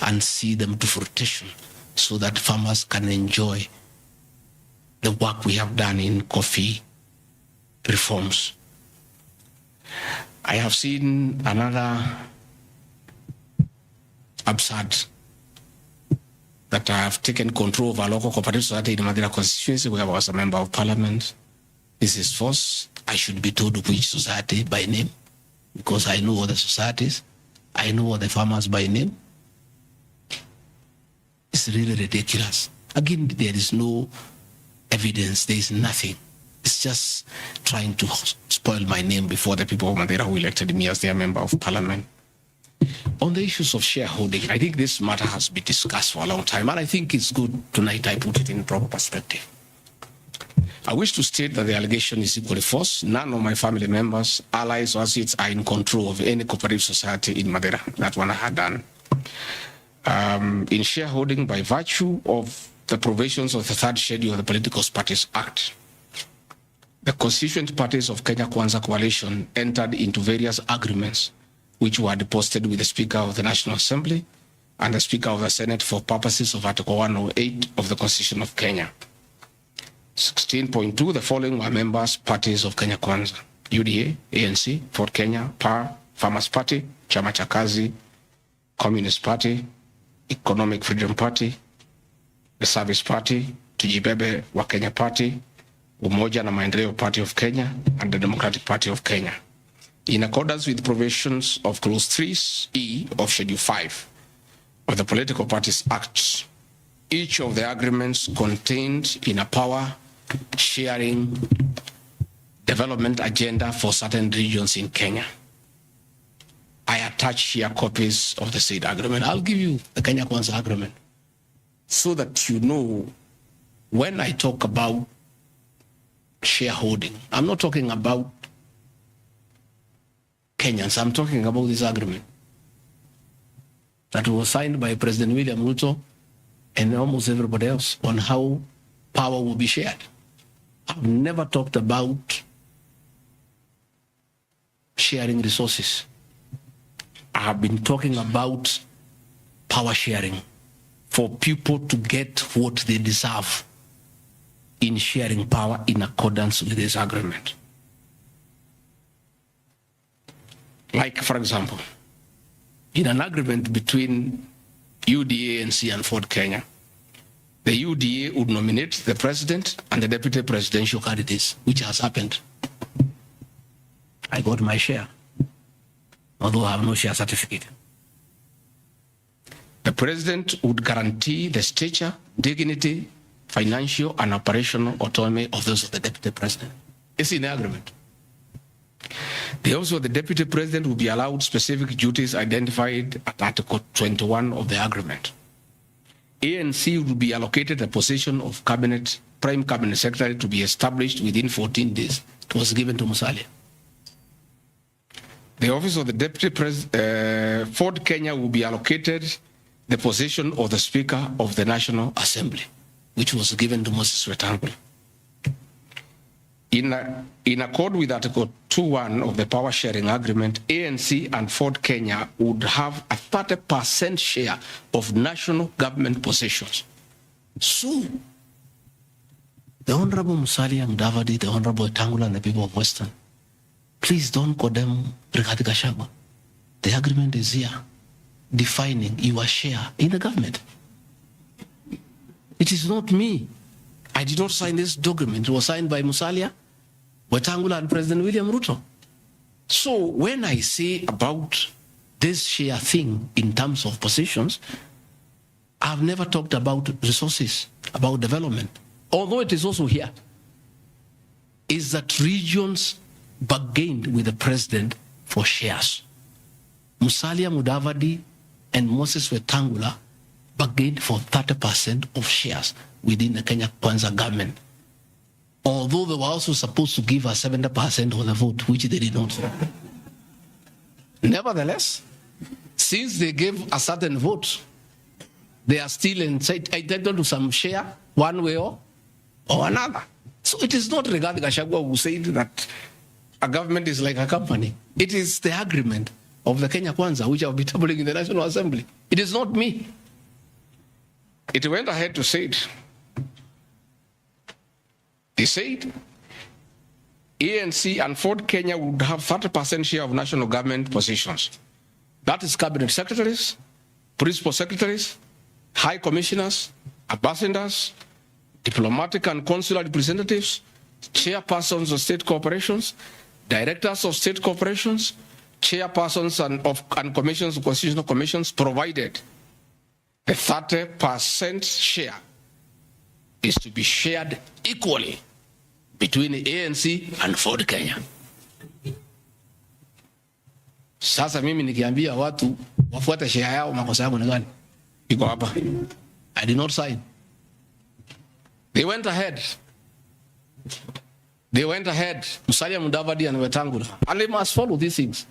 and see them to fruition so that farmers can enjoy the work we have done in coffee reforms. I have seen another absurd that I have taken control of a local cooperative society in Madira constituency where I was a member of parliament. This is false. I should be told which society by name because I know all the societies. I know all the farmers by name. It's really ridiculous. Again, there is no evidence. There is nothing. It's just trying to spoil my name before the people of Madeira who elected me as their member of parliament. On the issues of shareholding, I think this matter has been discussed for a long time, and I think it's good tonight I put it in proper perspective. I wish to state that the allegation is equally false. None of my family members, allies, or associates are in control of any cooperative society in Madeira. That one I had done. In shareholding by virtue of the provisions of the third schedule of the Political Parties Act, the constituent parties of Kenya Kwanza Coalition entered into various agreements which were deposited with the Speaker of the National Assembly and the Speaker of the Senate for purposes of Article 108 of the Constitution of Kenya. 16.2, the following were members, parties of Kenya Kwanza: UDA, ANC, Ford Kenya, PAR, Farmers Party, Chama cha Kazi, Communist Party, Economic Freedom Party, the Service Party, Tujibebe wa Kenya Party, Umoja na Maendeleo Party of Kenya, and the Democratic Party of Kenya. In accordance with provisions of Clause 3E of Schedule 5 of the Political Parties Act, each of the agreements contained in a power-sharing development agenda for certain regions in Kenya. I attach here copies of the said agreement. I'll give you the Kenya Kwanza agreement so that you know when I talk about shareholding, I'm not talking about Kenyans. I'm talking about this agreement that was signed by President William Ruto and almost everybody else on how power will be shared. I've never talked about sharing resources. I have been talking about power sharing for people to get what they deserve in sharing power in accordance with this agreement. Like, for example, in an agreement between UDA, ANC, and Ford Kenya, the UDA would nominate the president and the deputy presidential candidates, which has happened. I got my share, although I have no share certificate. The president would guarantee the stature, dignity, financial, and operational autonomy of those of the deputy president. It's in the agreement. Also, the deputy president will be allowed specific duties identified at Article 21 of the agreement. ANC will be allocated a position of prime cabinet secretary to be established within 14 days. It was given to Musalia. The office of the deputy president, Ford Kenya, will be allocated the position of the Speaker of the Assembly, which was given to Moses Wetangula. In accord with Article 2.1 of the Power Sharing Agreement, ANC and Ford Kenya would have a 30% share of national government positions. So, the Honorable Musalia Mudavadi, the Honorable Wetangula, and the people of Western, please don't condemn Rigathi Gachagua. The agreement is here, defining your share in the government. It is not me. I did not sign this document. It was signed by Musalia, Wetangula, and President William Ruto. So when I say about this share thing in terms of positions, I've never talked about resources, about development. Although it is also here, is that regions bargained with the president for shares. Musalia Mudavadi and Moses Wetangula bargained for 30% of shares within the Kenya Kwanza government. Although they were also supposed to give us 70% of the vote, which they did not. Nevertheless, since they gave a certain vote, they are still entitled to some share, one way or another. So it is not Rigathi Gachagua who said that a government is like a company. It is the agreement of the Kenya Kwanza, which I'll be tabling in the National Assembly. It is not me. It went ahead to say it. They said ANC and Ford Kenya would have 30% share of national government positions. That is cabinet secretaries, principal secretaries, high commissioners, ambassadors, diplomatic and consular representatives, chairpersons of state corporations, directors of state corporations, chairpersons and commissions, constitutional commissions, provided the 30% share is to be shared equally between the ANC and Ford Kenya. Sasa mimi nikiambia watu wafuate share yao, makosa yangu ni gani? Iko hapa. I did not sign. They went ahead. Musalia Mudavadi and Wetangula. And they must follow these things.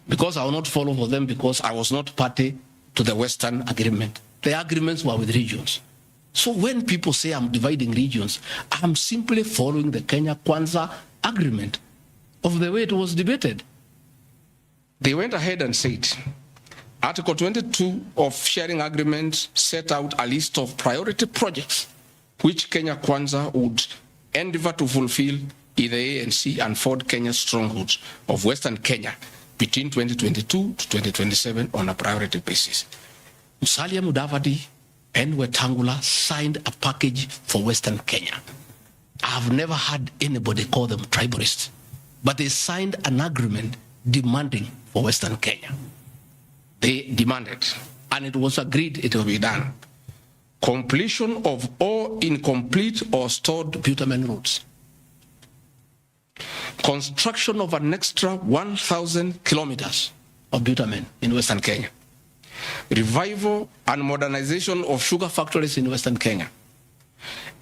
Because I will not follow for them because I was not party to the Western agreement. The agreements were with regions. So when people say I'm dividing regions, I'm simply following the Kenya Kwanza agreement of the way it was debated. They went ahead and said, Article 22 of sharing agreements set out a list of priority projects which Kenya Kwanza would endeavor to fulfill in the ANC and Ford Kenya strongholds of Western Kenya between 2022 to 2027 on a priority basis. Musalia Mudavadi and Wetangula signed a package for Western Kenya. I've never had anybody call them tribalists, but they signed an agreement demanding for Western Kenya. They demanded, and it was agreed it will be done. Completion of all incomplete or stored bitumen roads. Construction of an extra 1,000 kilometers of bitumen in Western Kenya. Revival and modernization of sugar factories in Western Kenya.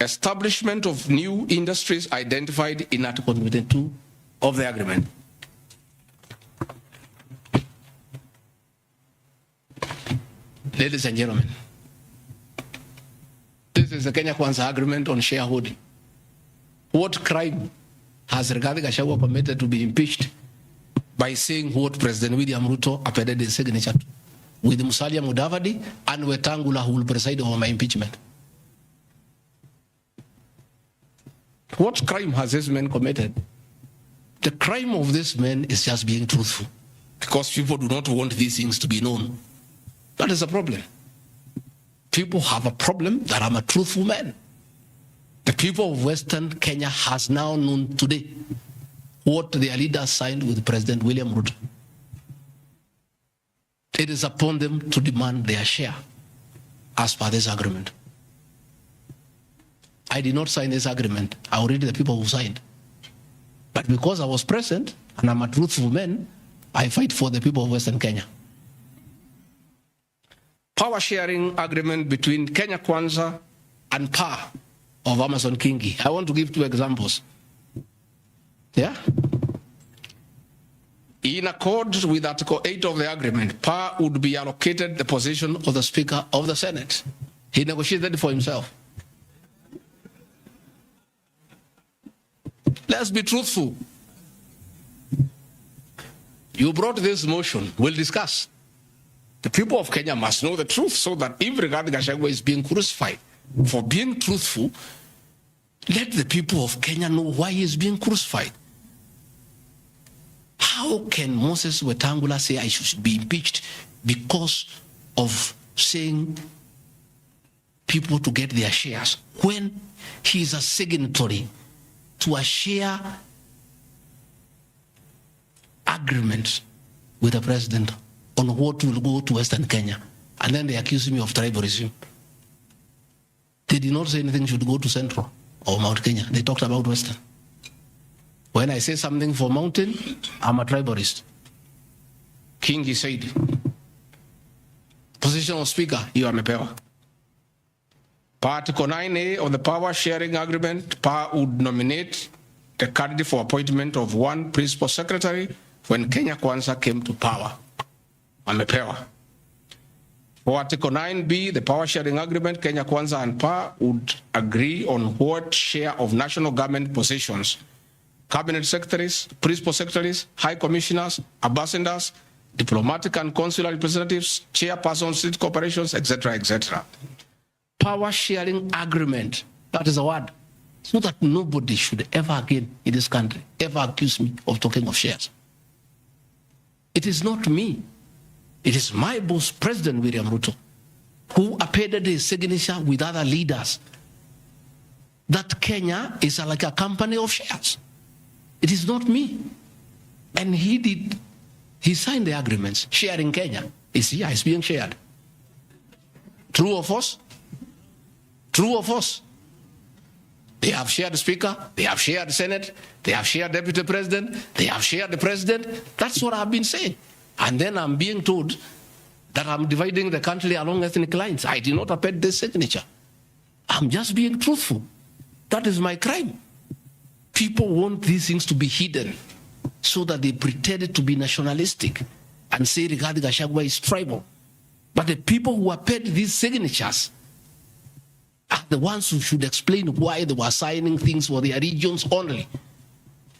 Establishment of new industries identified in Article 22 of the agreement. Ladies and gentlemen, this is the Kenya Kwanza agreement on shareholding. What crime has Rigathi Gachagua committed to be impeached by saying what President William Ruto appended his signature to, with Musalia Mudavadi and Wetangula who will preside over my impeachment? What crime has this man committed? The crime of this man is just being truthful, because people do not want these things to be known. That is a problem. People have a problem that I'm a truthful man. The people of Western Kenya has now known today what their leaders signed with President William Ruto. It is upon them to demand their share as per this agreement. I did not sign this agreement. I already the people who signed. But because I was present and I'm a truthful man, I fight for the people of Western Kenya. Power sharing agreement between Kenya Kwanza and PA of Amason Kingi. I want to give two examples. Yeah? In accord with Article 8 of the agreement, PA would be allocated the position of the Speaker of the Senate. He negotiated for himself. Let's be truthful. You brought this motion. We'll discuss. The people of Kenya must know the truth so that if Rigathi Gachagua is being crucified for being truthful, let the people of Kenya know why he is being crucified. How can Moses Wetangula say I should be impeached because of saying people to get their shares when he is a signatory to a share agreement with the president on what will go to Western Kenya? And then they accuse me of tribalism. They did not say anything should go to Central or Mount Kenya. They talked about Western. When I say something for Mountain, I'm a tribalist. King, he said, position of Speaker, you are mepewa. Article 9A of the Power Sharing Agreement, PA would nominate the candidate for appointment of one principal secretary when Kenya Kwanza came to power. Amepewa. For Article 9B, the Power Sharing Agreement, Kenya Kwanza and PA would agree on what share of national government positions, cabinet secretaries, principal secretaries, high commissioners, ambassadors, diplomatic and consular representatives, chairpersons, state corporations, etc., etc. Power sharing agreement, that is a word, so that nobody should ever again in this country ever accuse me of talking of shares. It is not me. It is my boss, President William Ruto, who appended his signature with other leaders that Kenya is like a company of shares. It is not me. And he signed the agreements. Sharing Kenya is here, it's being shared. True or false? True or false? They have shared the Speaker, they have shared the Senate, they have shared Deputy President, they have shared the President. That's what I've been saying. And then I'm being told that I'm dividing the country along ethnic lines. I did not append this signature. I'm just being truthful. That is my crime. People want these things to be hidden so that they pretend to be nationalistic and say Rigathi Gachagua is tribal. But the people who append these signatures are the ones who should explain why they were signing things for their regions only.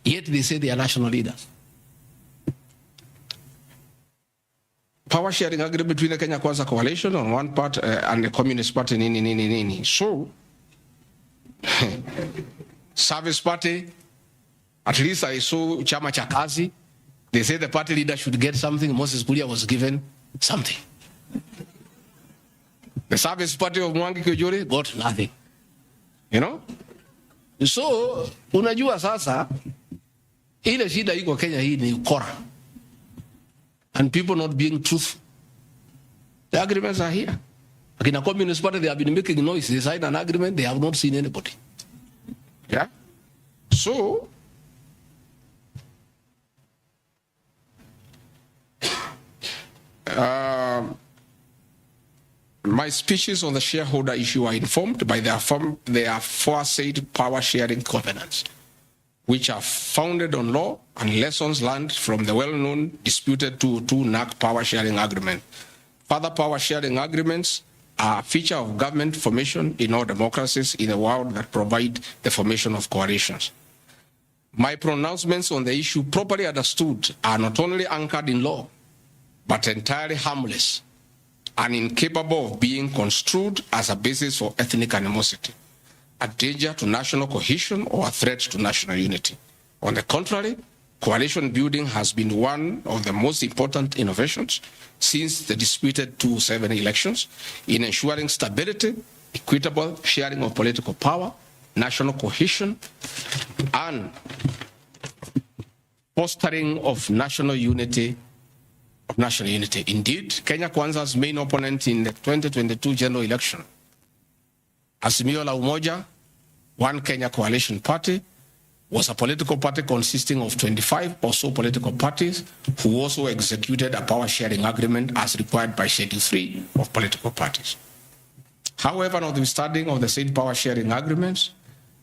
Yet they say they are national leaders. Power sharing agreement between the Kenya Kwanza coalition on one part and the Communist Party nini. So, Service Party, at least I saw Chama cha Kazi, they say the party leader should get something. Moses Kuria was given something. The Service Party of Mwangi Kujuri got nothing. You know? So, unajua sasa, ile shida iko Kenya hii ni ukora. And people not being truthful. The agreements are here. Like in a Communist Party, they have been making noise. They signed an agreement, they have not seen anybody. Yeah? So, my speeches on the shareholder issue are informed by their aforesaid power sharing covenants, which are founded on law and lessons learned from the well-known disputed 202 NAC power sharing agreement. Further power sharing agreements are a feature of government formation in all democracies in the world that provide the formation of coalitions. My pronouncements on the issue, properly understood, are not only anchored in law, but entirely harmless and incapable of being construed as a basis for ethnic animosity, a danger to national cohesion, or a threat to national unity. On the contrary, coalition building has been one of the most important innovations since the disputed 2007 elections in ensuring stability, equitable sharing of political power, national cohesion, and fostering of national unity. Indeed, Kenya Kwanza's main opponent in the 2022 general election, Azimio la Umoja, One Kenya Coalition Party, was a political party consisting of 25 or so political parties who also executed a power sharing agreement as required by Schedule 3 of political parties. However, notwithstanding of the said power sharing agreements,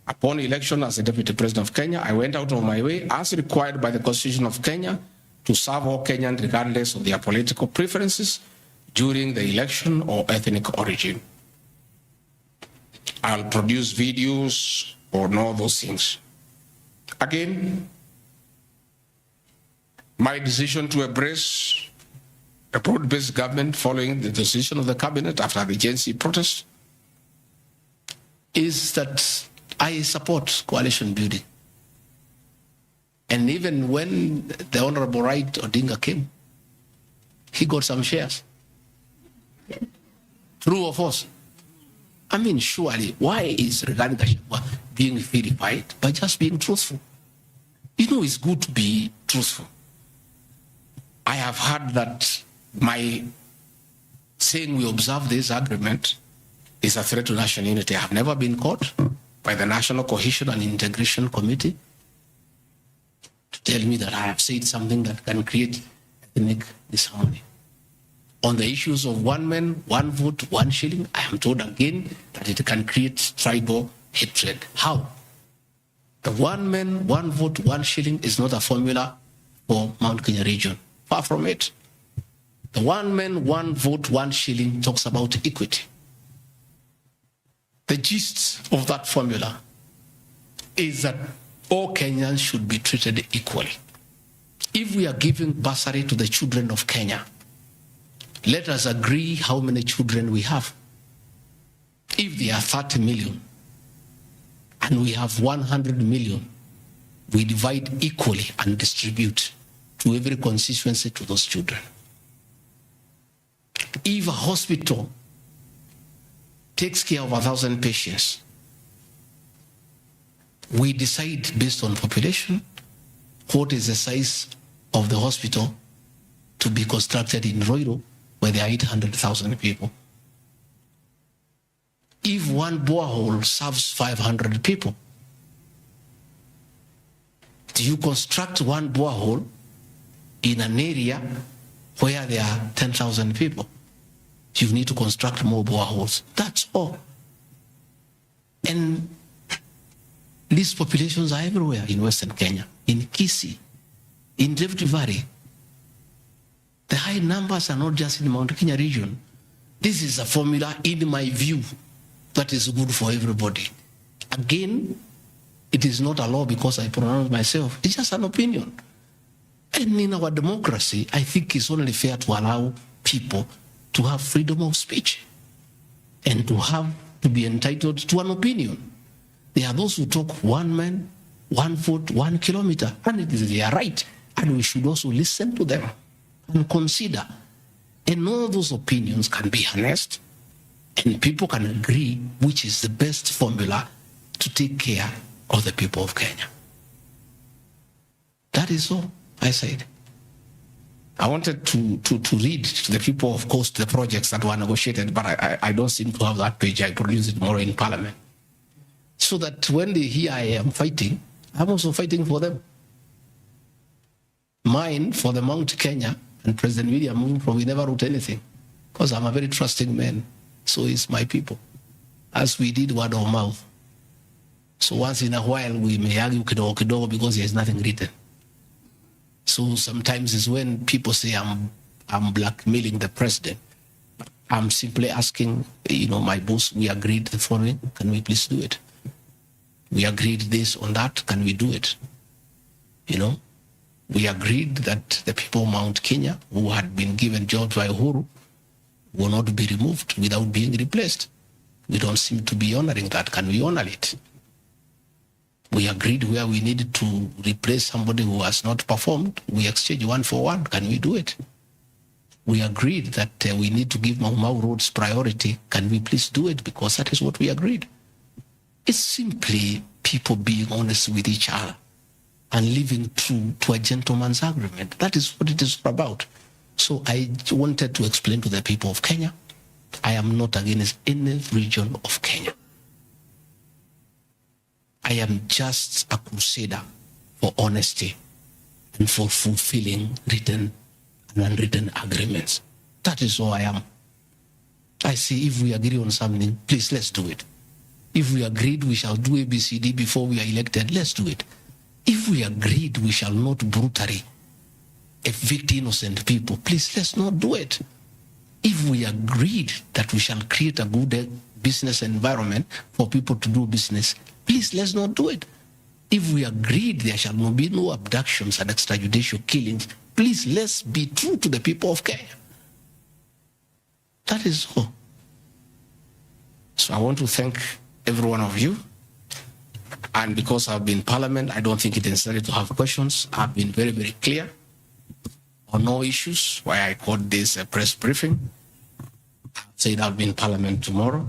upon election as the Deputy President of Kenya, I went out of my way, as required by the Constitution of Kenya, to serve all Kenyans regardless of their political preferences during the election or ethnic origin. I'll produce videos on all those things. Again, my decision to embrace a broad-based government following the decision of the cabinet after the Gen Z protest is that I support coalition building. And even when the Honorable Right Odinga came, he got some shares. True or false? I mean, surely, why is Rigathi Gachagua being vilified by just being truthful? You know, it's good to be truthful. I have heard that my saying we observe this agreement is a threat to national unity. I have never been caught by the National Cohesion and Integration Committee to tell me that I have said something that can create ethnic disharmony. On the issues of one man, one vote, one shilling, I am told again that it can create tribal hatred. How? The one man, one vote, one shilling is not a formula for Mount Kenya region. Far from it. The one man, one vote, one shilling talks about equity. The gist of that formula is that all Kenyans should be treated equally. If we are giving bursary to the children of Kenya, let us agree how many children we have. If there are 30 million and we have 100 million, we divide equally and distribute to every constituency to those children. If a hospital takes care of 1,000 patients, we decide based on population what is the size of the hospital to be constructed in Roiro, where there are 800,000 people. if one borehole serves 500 people? Do you construct one borehole in an area where there are 10,000 people? You need to construct more boreholes. That's all. And these populations are everywhere in Western Kenya, in Kisii, in Rift Valley. The high numbers are not just in the Mount Kenya region. This is a formula, in my view, that is good for everybody. Again, it is not a law because I pronounce myself. It's just an opinion. And in our democracy, I think it's only fair to allow people to have freedom of speech and to be entitled to an opinion. There are those who talk one man, 1 vote, 1 kilometer, and it is their right. And we should also listen to them and consider. And all those opinions can be harnessed, and people can agree which is the best formula to take care of the people of Kenya. That is all I said. I wanted to read to the people, of course, the projects that were negotiated, but I don't seem to have that page. I produce it tomorrow in Parliament. So that when they hear I am fighting, I'm also fighting for them. Mine, for the Mount Kenya, and President William Ruto, we never wrote anything, because I'm a very trusting man. So is my people, as we did word of mouth. So once in a while, we may argue kidogo kidogo because there's nothing written. So sometimes it's when people say I'm blackmailing the president. I'm simply asking, my boss, we agreed the following, can we please do it? We agreed this on that, can we do it? We agreed that the people of Mount Kenya who had been given jobs by Uhuru will not be removed without being replaced. We don't seem to be honoring that. Can we honor it? We agreed where we needed to replace somebody who has not performed, we exchange 1 for 1. Can we do it? We agreed that we need to give Mau Mau roads priority. Can we please do it? Because that is what we agreed. It's simply people being honest with each other and living true to a gentleman's agreement. That is what it is about. So I wanted to explain to the people of Kenya, I am not against any region of Kenya. I am just a crusader for honesty and for fulfilling written and unwritten agreements. That is all I am. I say, if we agree on something, please, let's do it. If we agreed we shall do ABCD before we are elected, let's do it. If we agreed we shall not brutally evict innocent people, please, let's not do it. If we agreed that we shall create a good business environment for people to do business, please, let's not do it. If we agreed there shall be no abductions and extrajudicial killings, please, let's be true to the people of Kenya. That is all. So I want to thank every one of you. And because I've been in Parliament, I don't think it's necessary to have questions. I've been very, very clear on no issues, why I called this a press briefing. I said I'll be in Parliament tomorrow.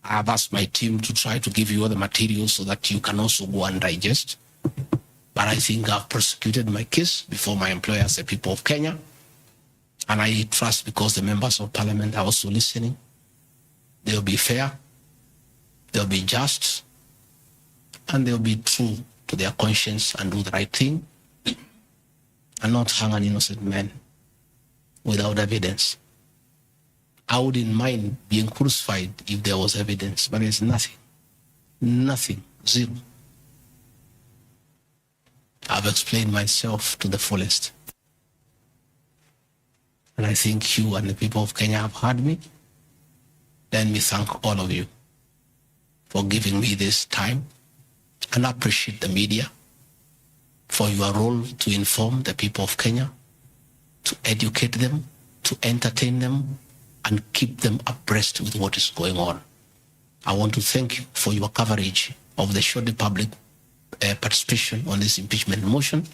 I've asked my team to try to give you all the materials so that you can also go and digest. But I think I've prosecuted my case before my employers, the people of Kenya. And I trust, because the members of Parliament are also listening, they'll be fair, they'll be just, and they'll be true to their conscience and do the right thing, and not hang an innocent man without evidence. I wouldn't mind being crucified if there was evidence, but there's nothing. Nothing. Zero. I've explained myself to the fullest. And I think you and the people of Kenya have heard me. Let me thank all of you for giving me this time, and I appreciate the media for your role to inform the people of Kenya, to educate them, to entertain them, and keep them abreast with what is going on. I want to thank you for your coverage of the short public participation on this impeachment motion,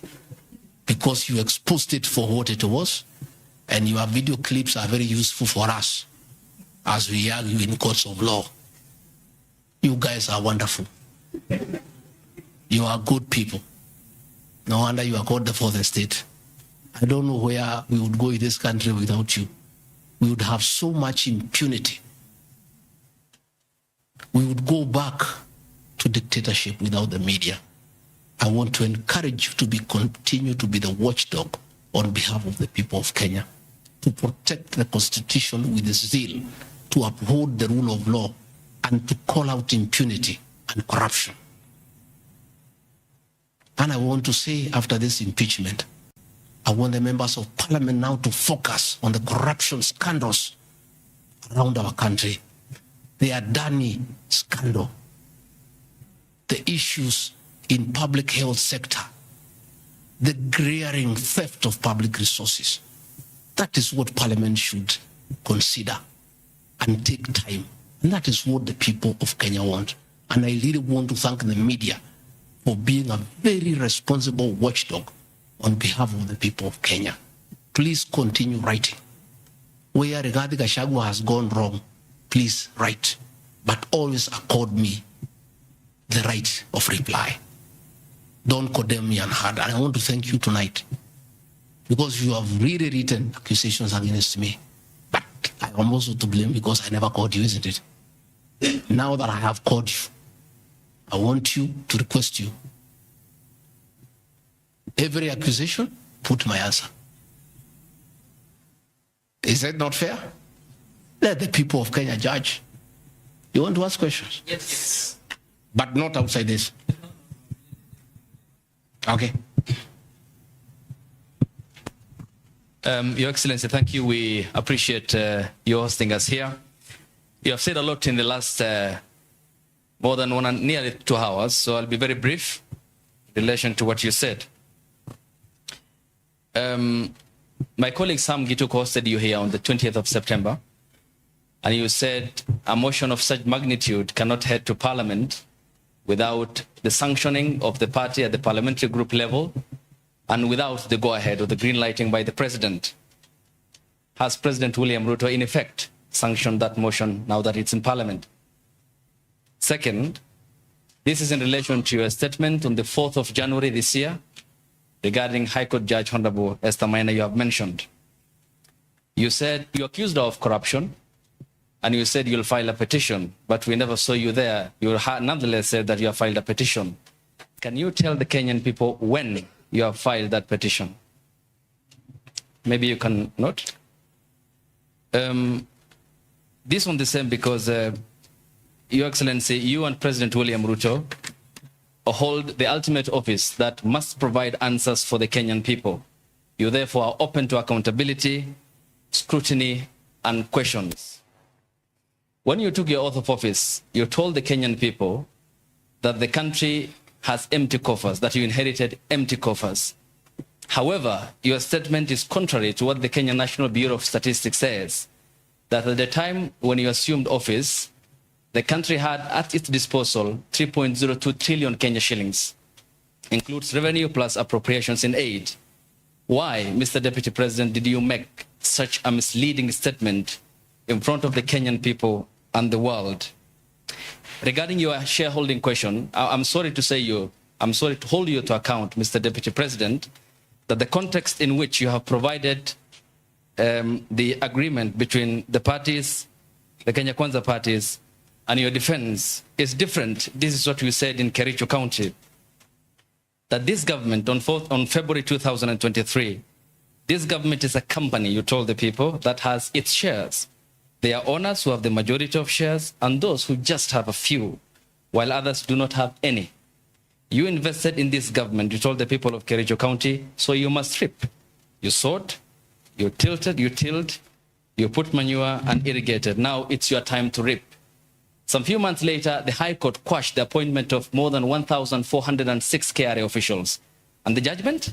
because you exposed it for what it was, and your video clips are very useful for us as we argue in courts of law. You guys are wonderful. You are good people. No wonder you are called the fourth estate. I don't know where we would go in this country without you. We would have so much impunity. we would go back to dictatorship without the media. I want to encourage you to continue to be the watchdog on behalf of the people of Kenya, to protect the Constitution with zeal, to uphold the rule of law, and to call out impunity and corruption. And I want to say, after this impeachment, I want the members of parliament now to focus on the corruption scandals around our country. The Adani scandal, the issues in public health sector, the glaring theft of public resources. That is what parliament should consider and take time. And that is what the people of Kenya want. And I really want to thank the media for being a very responsible watchdog on behalf of the people of Kenya. Please continue writing. Where Rigathi Gachagua has gone wrong, please write. But always accord me the right of reply. Don't condemn me unheard. And I want to thank you tonight, because you have really written accusations against me. But I am also to blame because I never called you, isn't it? Now that I have called you, I want you to request you. Every accusation, put my answer. Is that not fair? Let the people of Kenya judge. You want to ask questions? Yes. But not outside this. Okay. Your Excellency, thank you. We appreciate you hosting us here. You have said a lot in the last more than nearly 2 hours, so I'll be very brief in relation to what you said. My colleague Sam Gituk hosted you here on the 20th of September, and you said a motion of such magnitude cannot head to Parliament without the sanctioning of the party at the parliamentary group level and without the go-ahead or the green lighting by the President. Has President William Ruto in effect sanctioned that motion now that it's in Parliament? Second, this is in relation to your statement on the 4th of January this year regarding High Court Judge Honorable Esther Maina you have mentioned. You said you accused her of corruption, and you said you'll file a petition, but we never saw you there. You nonetheless said that you have filed a petition. Can you tell the Kenyan people when you have filed that petition? Maybe you can note. This one the same because, Your Excellency, you and President William Ruto hold the ultimate office that must provide answers for the Kenyan people. You therefore are open to accountability, scrutiny, and questions. When you took your oath of office, you told the Kenyan people that the country has empty coffers, that you inherited empty coffers. However, your statement is contrary to what the Kenya National Bureau of Statistics says, that at the time when you assumed office, the country had at its disposal 3.02 trillion Kenya shillings, includes revenue plus appropriations in aid. Why, Mr. Deputy President, did you make such a misleading statement in front of the Kenyan people and the world? Regarding your shareholding question, I'm sorry to hold you to account, Mr. Deputy President, that the context in which you have provided the agreement between the parties, the Kenya Kwanza parties, and your defense is different. This is what we said in Kericho County, that this government on February 2023, this government is a company, you told the people, that has its shares. There are owners who have the majority of shares and those who just have a few, while others do not have any. You invested in this government, you told the people of Kericho County, so you must reap. You sowed, you tilted, you tilled, you put manure and irrigated. Now it's your time to reap. Some few months later, the High Court quashed the appointment of more than 1,406 KRA officials. And the judgment?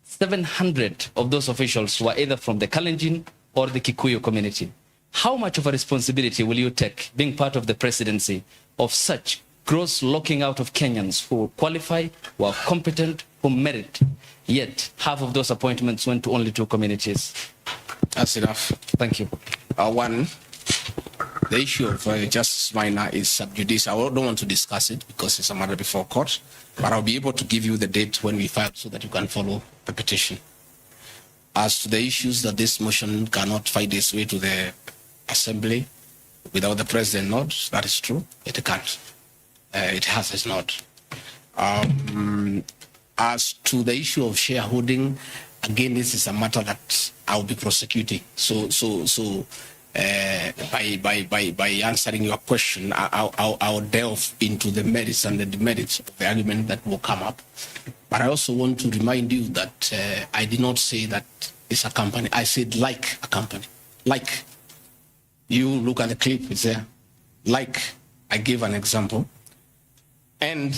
700 of those officials were either from the Kalenjin or the Kikuyu community. How much of a responsibility will you take, being part of the presidency, of such gross locking out of Kenyans who qualify, who are competent, who merit, yet half of those appointments went to only 2 communities? That's enough. Thank you. One, the issue of Justice Minor is sub judice. I don't want to discuss it because it's a matter before court, but I'll be able to give you the date when we file so that you can follow the petition. As to the issues that this motion cannot find its way to the Assembly, without the president not. That is true. It can't. It has not. As to the issue of shareholding, again, this is a matter that I'll be prosecuting. By answering your question, I'll delve into the merits and the demerits of the argument that will come up. But I also want to remind you that I did not say that it's a company. I said like a company. Like. You look at the clip, it's there. Like, I gave an example. And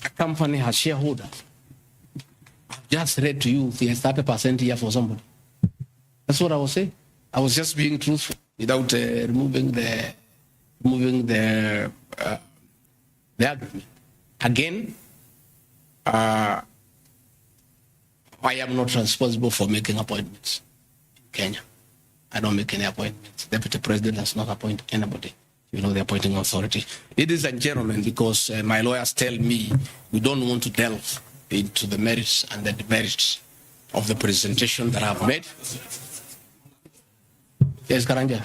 a company has shareholders. I've just read to you, there's 30% here for somebody. That's what I was saying. I was just being truthful without removing the argument. Again, I am not responsible for making appointments in Kenya. I don't make any appointments. Deputy President does not appoint anybody. You know, the appointing authority. Ladies and gentlemen, because my lawyers tell me we don't want to delve into the merits and the demerits of the presentation that I've made. Yes, Karanja.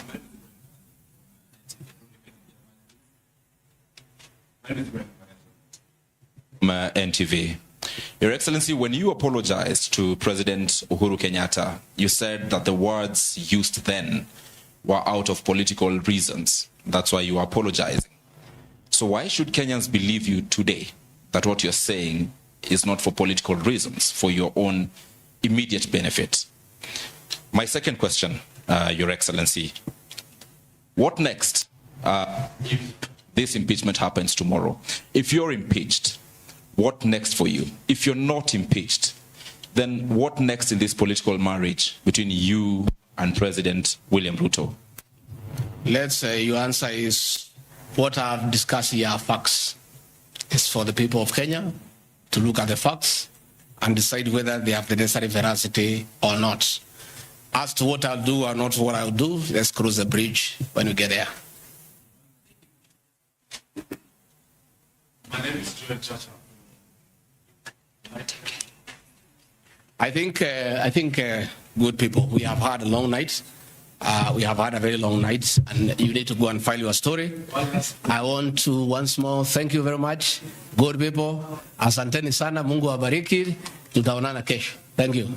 NTV. Your Excellency, when you apologized to President Uhuru Kenyatta, you said that the words used then were out of political reasons. That's why you are apologizing. So why should Kenyans believe you today that what you're saying is not for political reasons, for your own immediate benefit? My second question, Your Excellency, what next if this impeachment happens tomorrow? If you're impeached, what next for you? If you're not impeached, then what next in this political marriage between you and President William Ruto? Let's say your answer is what I've discussed here are facts. It's for the people of Kenya to look at the facts and decide whether they have the necessary veracity or not. As to what I'll do or not what I'll do, let's cross the bridge when we get there. My name is Gachagua. I think, good people, we have had a long night. We have had a very long night, and you need to go and file your story. I want to once more thank you very much. Good people, asanteni sana, Mungu awabariki. Tutaonana kesho. Thank you.